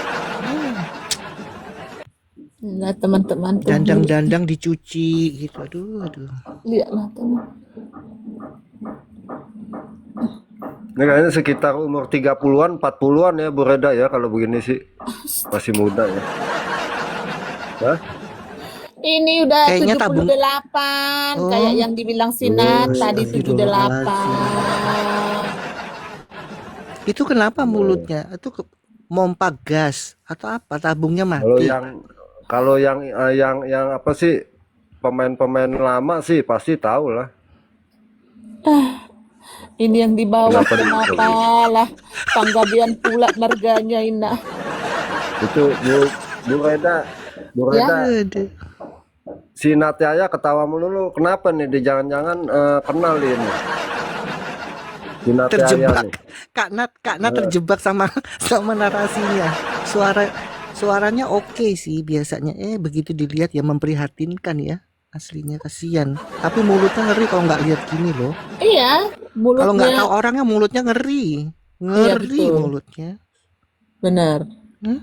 nah teman-teman tuh Dandang-dandang dicuci gitu. Aduh. lihatlah teman. Ini kayaknya sekitar umur 30-an, 40-an ya Bu Reda ya kalau begini sih. Masih muda ya. Hah? Ini udah Kayaknya 78, Oh. kayak yang dibilang Sinat tadi 78. Itu kenapa mulutnya? Itu mompa gas atau apa? Tabungnya mati. Kalau yang apa sih, pemain-pemain lama sih pasti tahu lah. Ini yang di bawah Kenapa kenapa lah panggabian pula marganya Ina. Itu Bu Reda Aduh. si Natyaya ketawa melulu. Kenapa nih? Dia jangan-jangan kenal ini. Si Natyaya Terjebak. nih. Kak Nat terjebak sama narasinya. Suaranya oke sih biasanya. Begitu dilihat ya memprihatinkan ya. Aslinya kasihan. Tapi mulutnya ngeri kalau nggak lihat gini loh. Iya, Kalau nggak mulutnya tahu orangnya mulutnya ngeri. Iya, Ngeri betul. mulutnya. benar. Hmm?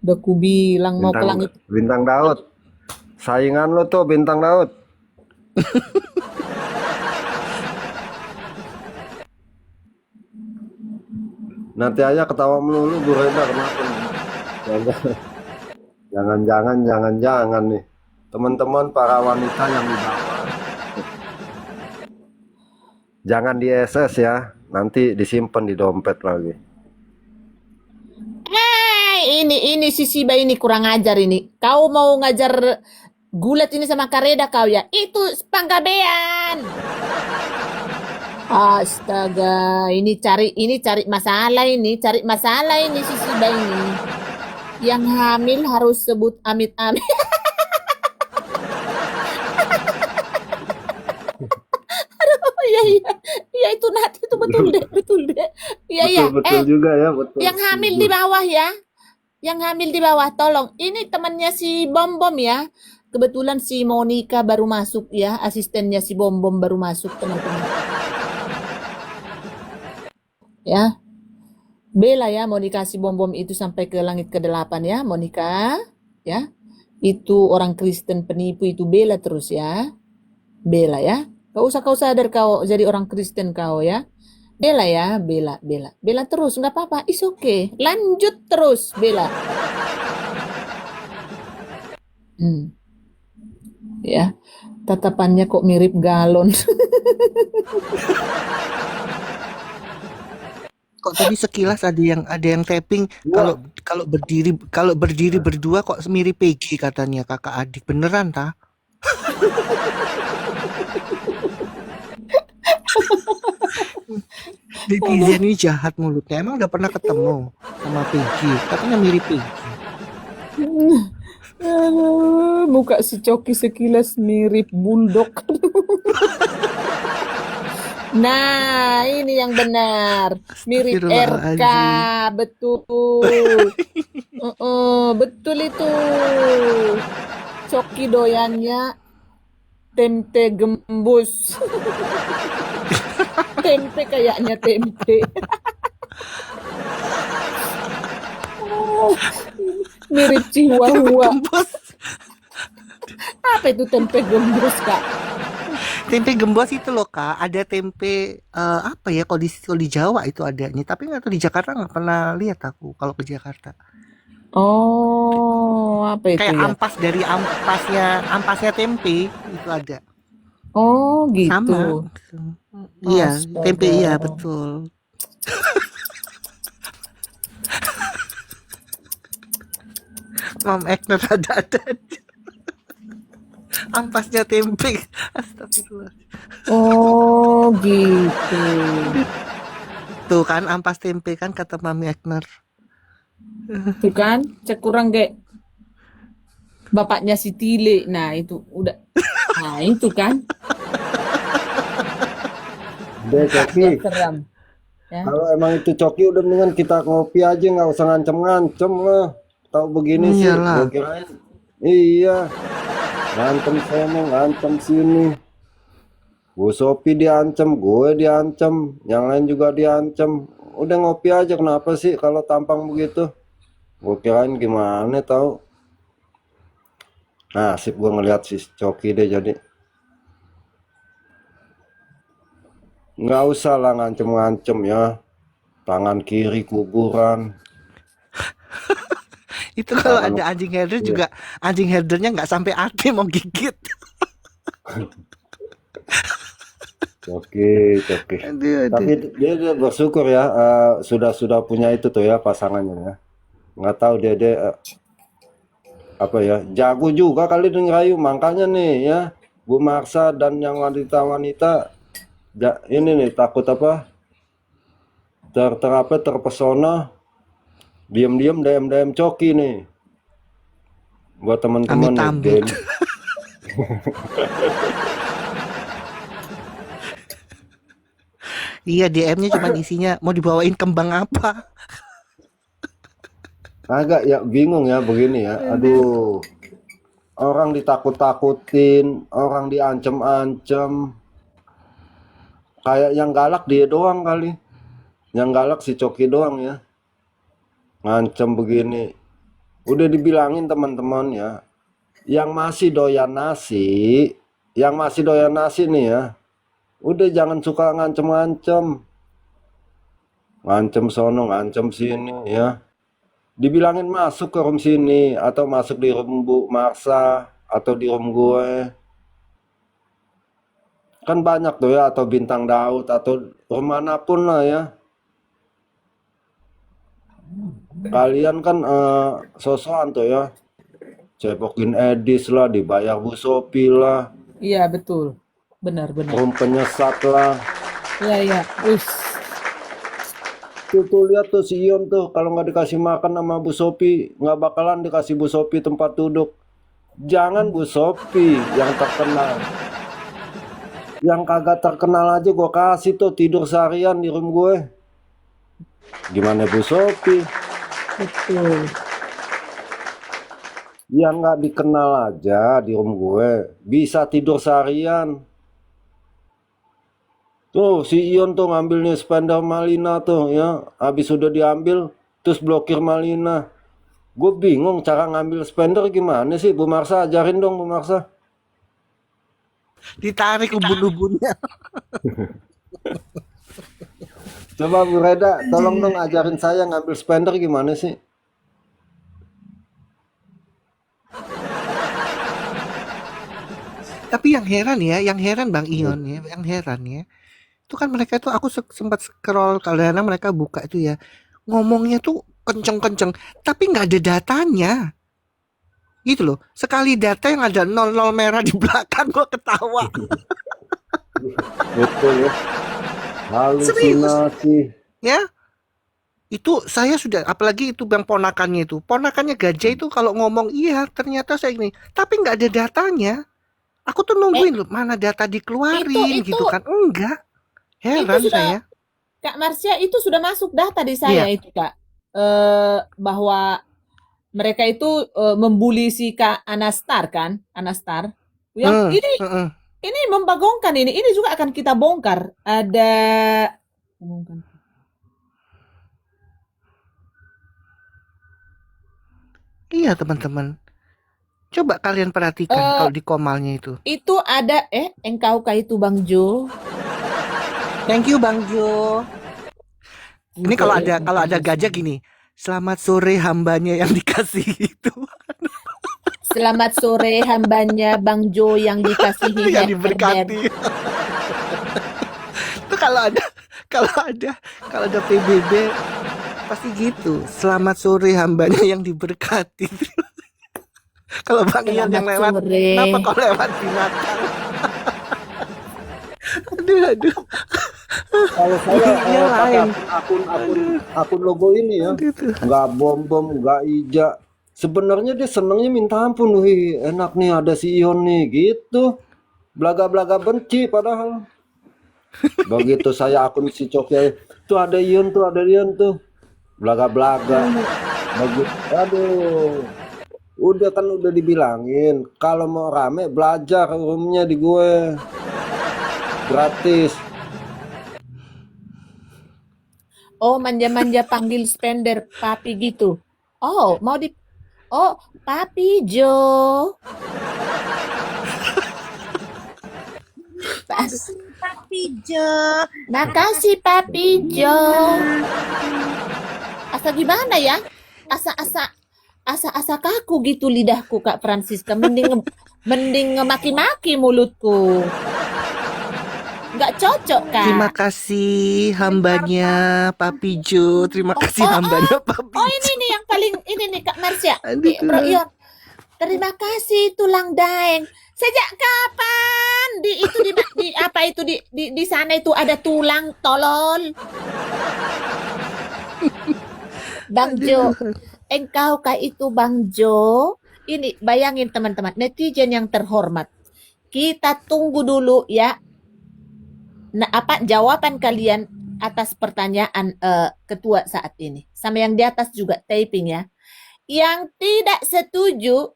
Udah ku bilang mau ke langit. Bintang Daud. Saingan lo tuh Bintang Daud. Natyaya ketawa melulu Bu Reda, kenapa nih? Jangan nih. Teman-teman para wanita yang di bawah. Jangan di SS ya. Nanti disimpan di dompet lagi. Ini si Siba ini kurang ajar ini. Kau mau ngajar gulat ini sama Kareda kau ya? Itu panggabean. Astaga, ini cari masalah ini, si Siba ini. Yang hamil harus sebut amit-amit. Aduh, iya itu Nat, itu betul deh. Iya. Betul juga ya, betul. Yang hamil di bawah ya. Yang hamil di bawah, tolong. Ini temannya si Bom Bom ya. Kebetulan si Monica baru masuk ya. Asistennya si Bom Bom baru masuk, teman-teman. Ya. Bela ya, Monica si Bom Bom itu sampai ke langit ke-8 ya, Monica. Ya. Itu orang Kristen penipu itu bela terus ya. Bela ya. Kau sadar kau jadi orang Kristen kau ya. Bela ya, bela terus, nggak apa-apa, is okay, lanjut terus, bela. Ya, tatapannya kok mirip galon. Kok tadi sekilas ada yang tapping kalau berdiri berdua kok mirip Peggy katanya kakak adik, beneran ta? Netizen ini jahat mulutnya. Emang udah pernah ketemu sama Peggy? Katanya mirip Peggy. Aduh, muka si Coki sekilas mirip bulldog. Nah, ini yang benar. Mirip RK, Astagfirullahaladzim. betul. Betul itu. Coki doyannya tempe gembus. Tempe kayaknya tempe. Mirip Chihuahua. Gembos. Apa itu tempe gembus, Kak? Tempe gembos itu loh Kak, ada tempe apa ya kalau di Jawa itu adanya, tapi nggak tahu di Jakarta nggak pernah lihat aku kalau ke Jakarta. Oh, apa itu Kayak ya? ampas dari ampasnya tempe itu ada. Oh, Sama. gitu. Iya, tempe iya Astaga. betul. Mam Ekner ada. Ampasnya tempe. Astagfirullah. Oh, gitu. Tuh kan ampas tempe kan kata Mami Ekner. Tuh kan, cek kurang gak bapaknya si Tile. Nah, itu udah. Nah, itu kan. Deh Coki, Seram. Ya. kalau emang itu Coki udah mendingan kita ngopi aja, nggak usah ngancem-ngancem lah. Tahu begini sih, Iyalah. gue kirain. Iya, ngancem sono, ngancem sini. Bu Sopi diancem, gue diancem, yang lain juga diancem. Udah ngopi aja, kenapa sih kalau tampang begitu? Gue kirain gimana tahu. Nasib gue ngeliat si Coki deh jadi. Nggak usah lah ngancem-ngancem ya. Tangan kiri kuburan. Itu kalau Tangan ada anjing herder iya. juga anjing herdernya nggak sampai hati mau gigit. Coki. Aduh. Tapi dia bersyukur ya, sudah punya itu tuh ya pasangannya ya. Nggak tahu dia apa ya, jago juga kali dia ngerayu, makanya nih ya Bu Marsa dan yang wanita-wanita ini nih takut apa terpesona, diam-diam DM Coki nih buat teman-teman nih Amit-amit. DM. Iya DM-nya cuma isinya mau dibawain kembang apa. Agak ya bingung ya begini ya, aduh, orang ditakut-takutin, orang diancem-ancem, kayak yang galak dia doang kali, yang galak si Coki doang ya, ngancem begini. Udah dibilangin teman-teman ya, yang masih doyan nasi nih ya, udah jangan suka ngancem-ngancem, ngancem sono, ngancem sini ya. Dibilangin masuk ke room sini atau masuk di room Bu Marsa atau di room gue. Kan banyak tuh ya, atau Bintang Daud atau room manapun lah ya. Kalian kan sosokan tuh ya. Cepokin Edis lah, dibayar Bu Sopi lah, Iya, betul. Benar. room penyesat lah. Iya. Tuh lihat tuh si Ion tuh kalau nggak dikasih makan sama Bu Sopi nggak bakalan dikasih Bu Sopi tempat duduk. Jangan Bu Sopi yang terkenal, yang kagak terkenal aja gue kasih tuh tidur seharian di room gue. Gimana Bu Sopi Betul. yang nggak dikenal aja di room gue bisa tidur seharian. Tuh si Ion tuh ngambilnya spender Malina tuh ya, habis sudah diambil terus blokir Malina. Gue bingung cara ngambil spender gimana sih, Bu Marsa ajarin dong Bu Marsa. Ditarik ubun-ubunnya. Coba Bu Reda tolong dong ajarin saya ngambil spender gimana sih. Tapi yang heran Bang Ion ya, yang heran ya. Itu kan mereka tuh aku sempat scroll kadang mereka buka itu ya. Ngomongnya tuh kenceng-kenceng, tapi nggak ada datanya. Gitu loh. Sekali data yang ada 00 merah di belakang gua ketawa. Betul ya. Serius Halusinasi. ya. Itu saya sudah apalagi itu bang ponakannya itu. Ponakannya gajah itu kalau ngomong iya ternyata saya ini, tapi nggak ada datanya. Aku tuh Eh, nungguin loh mana data dikeluarin itu gitu kan. Enggak. Heran sudah, saya. Kak Marsha, itu sudah masuk data di saya Iya. itu, Kak. Bahwa mereka itu membuli si Kak Anastar kan, Anastar. Yang ini membagongkan ini juga akan kita bongkar. Ada Iya teman-teman. Coba kalian perhatikan kalau di komalnya itu. itu ada engkau kah itu Bang Jo? Thank you Bang Jo. Ini kalau ada gajah gini. Selamat sore hambanya yang dikasih itu. Selamat sore hambanya Bang Jo yang dikasihi Yang Herder. diberkati. Itu kalau ada PBB pasti gitu. Selamat sore hambanya yang diberkati. Kalau Bang Ian yang lewat, sore. kenapa kau lewat binatang? aduh. Kalau saya Bunyinya pakai lain. akun logo ini ya, Gitu. nggak bom, nggak ija. Sebenarnya dia senangnya minta ampun, wih enak nih ada si Ion nih gitu. Belaga-belaga benci padahal. Begitu saya akun si Coki, tuh ada Ion tuh. Belaga-belaga. Begitu, aduh. Udah dibilangin kalau mau rame belajar roomnya di gue. Gratis. Oh, manja-manja panggil spender papi gitu. Oh, Papi Jo. Papi Jo. Makasih Papi Jo. Asa gimana ya? Asa kaku gitu lidahku Kak Francisca. Mending ngemaki-maki mulutku. Nggak cocok Kak. Terima kasih hambanya Papi Jo. Terima kasih hambanya Papi Jo. Ini nih yang paling ini nih Kak Marsha. Aduh, Bro Ion. Terima kasih tulang daeng. Sejak kapan di sana itu ada tulang tolol? Bang Jo, engkau kah itu Bang Jo? Ini bayangin teman-teman, netizen yang terhormat. Kita tunggu dulu ya. Nah, apa jawaban kalian atas pertanyaan ketua saat ini? Sama yang di atas juga typing ya. Yang tidak setuju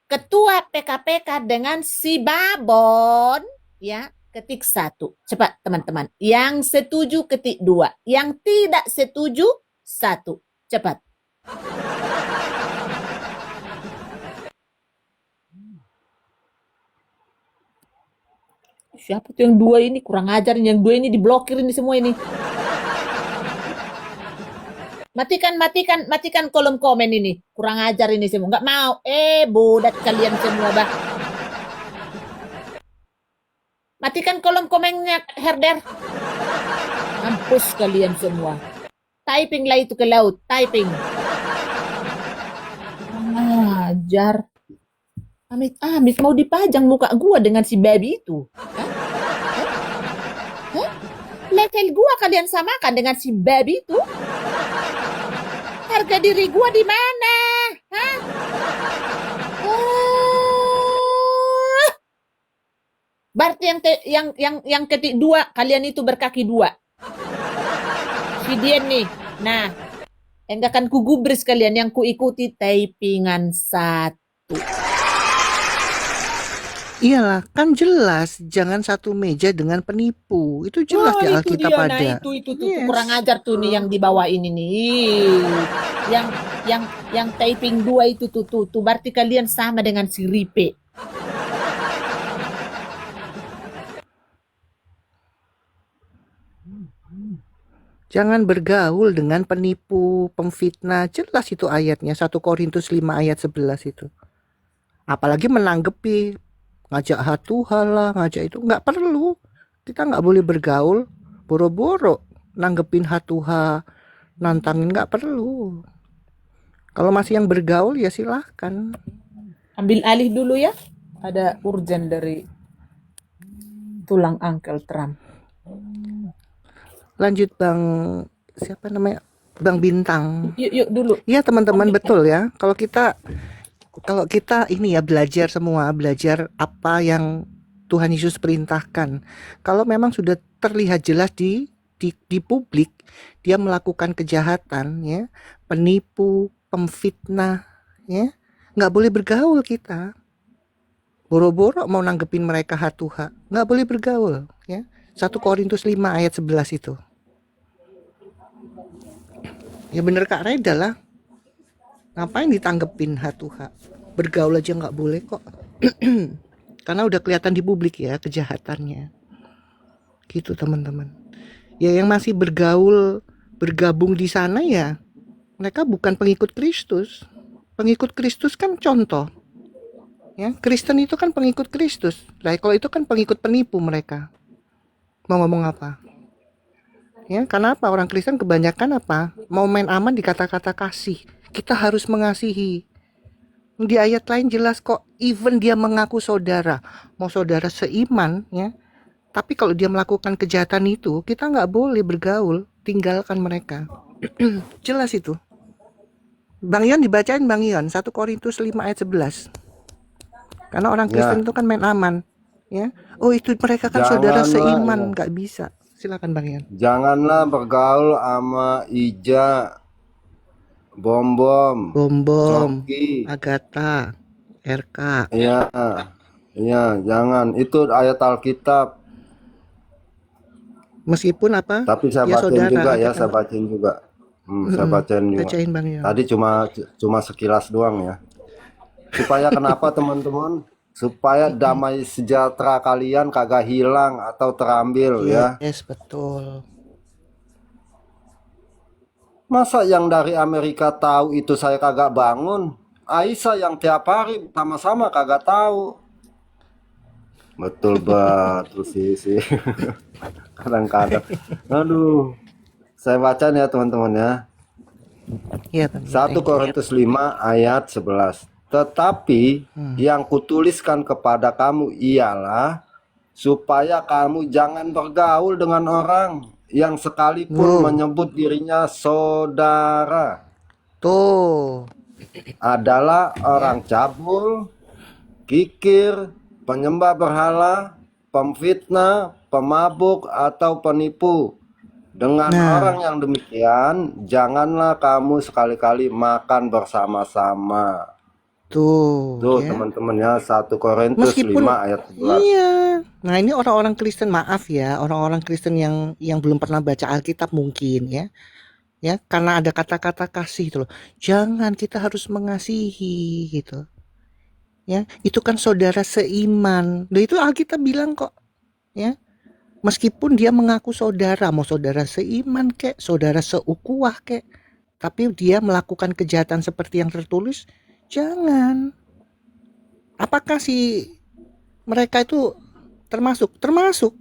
ketua PKPK dengan si Babon ya, ketik 1. Cepat teman-teman. Yang setuju ketik 2. Yang tidak setuju 1. Cepat. Siapa tuh yang 2 ini? Kurang ajar. Yang 2 ini diblokir ini semua ini. Matikan kolom komen ini. Kurang ajar ini semua. Nggak mau. Bodat kalian semua, bah. Matikan kolom komennya, Herder. Mampus kalian semua. Typing lah itu ke laut. Typing. Kurang ajar. Amit mau dipajang muka gua dengan si baby itu. Hah? Level gua kalian samakan dengan si baby itu? Harga diri gua di mana? Hah? Berarti yang ketik 2 kalian itu berkaki 2. Si Dian nih. Nah, enggak akan kugubris kalian yang kuikuti typingan 1. Iyalah, kan jelas jangan satu meja dengan penipu. Itu jelas di Alkitab ada. Nah, itu kurang ajar tuh nih yang di bawah ini nih. Yang typing 2 itu tuh berarti kalian sama dengan si Ripe. Jangan bergaul dengan penipu, pemfitnah. Jelas itu ayatnya 1 Korintus 5 ayat 11 itu. Apalagi menanggepi, ngajak hatuha lah, ngajak itu nggak perlu. Kita nggak boleh bergaul boro-boro nanggepin hatuha, nantangin, nggak perlu. Kalau masih yang bergaul ya silahkan. Ambil alih dulu ya. Ada urgent dari tulang Uncle Trump. Lanjut Bang, siapa namanya? Bang Bintang. Yuk dulu. Iya teman-teman, betul ya. Kalau kita ini ya belajar apa yang Tuhan Yesus perintahkan. Kalau memang sudah terlihat jelas di publik dia melakukan kejahatan, ya, penipu, pemfitnah, ya, nggak boleh bergaul kita. Boro-boro mau nanggepin mereka hatuha, nggak boleh bergaul, ya. 1 Korintus 5 ayat 11 itu. Ya bener Kak Reda lah. Ngapain ditanggepin hatuha? Bergaul aja nggak boleh kok. Karena udah kelihatan di publik ya kejahatannya. Gitu teman-teman. Ya yang masih bergabung di sana ya mereka bukan pengikut Kristus. Pengikut Kristus kan contoh. Ya, Kristen itu kan pengikut Kristus. Lah kalau itu kan pengikut penipu mereka. Mau ngomong apa? Ya, karena apa? Orang Kristen kebanyakan apa? Mau main aman di kata-kata kasih. Kita harus mengasihi. Di ayat lain jelas kok, even dia mengaku saudara, mau saudara seiman, ya. Tapi kalau dia melakukan kejahatan itu, kita nggak boleh bergaul, tinggalkan mereka. Jelas itu. Bang Ion dibacain Bang Ion, 1 Korintus 5 ayat 11. Karena orang Kristen Ya, itu kan main aman, ya. Oh itu mereka kan saudara janganlah seiman, nggak bisa. Silakan Bang Ion. janganlah bergaul sama Ija, Bom, Bom, Coki. Agatha, RK. Ya, ya, jangan. Itu ayat Alkitab. Meskipun apa? Tapi saya Ya bacain saudara, juga ya, katakan. saya bacain juga. Saya bacain juga. Bacain Bang Ion. Tadi cuma sekilas doang ya. Supaya kenapa teman-teman? Supaya damai sejahtera kalian kagak hilang atau terambil ya. Yes, betul. Masa yang dari Amerika tahu itu saya kagak bangun? Aisyah yang tiap hari sama-sama kagak tahu. Betul betul sih. Kadang-kadang. Aduh. Saya baca ya teman-teman ya. Iya Bang. 1 Korintus 5 ayat 11. Tetapi yang kutuliskan kepada kamu ialah supaya kamu jangan bergaul dengan orang yang sekalipun menyebut dirinya saudara Tuh. adalah orang cabul, kikir, penyembah berhala, pemfitnah, pemabuk atau penipu. Dengan orang yang demikian, janganlah kamu sekali-kali makan bersama-sama. Tuh ya. Teman-teman ya, 1 Korintus Meskipun 5 ayat 11. iya. Nah, ini orang-orang Kristen, maaf ya, orang-orang Kristen yang belum pernah baca Alkitab mungkin ya. Ya, karena ada kata-kata kasih itu loh. Jangan, kita harus mengasihi gitu. Ya, itu kan saudara seiman. Loh itu Alkitab bilang kok. Ya. Meskipun dia mengaku saudara, mau saudara seiman kek, saudara seukuah kek. Tapi dia melakukan kejahatan seperti yang tertulis, jangan. Apakah si mereka itu termasuk? Termasuk.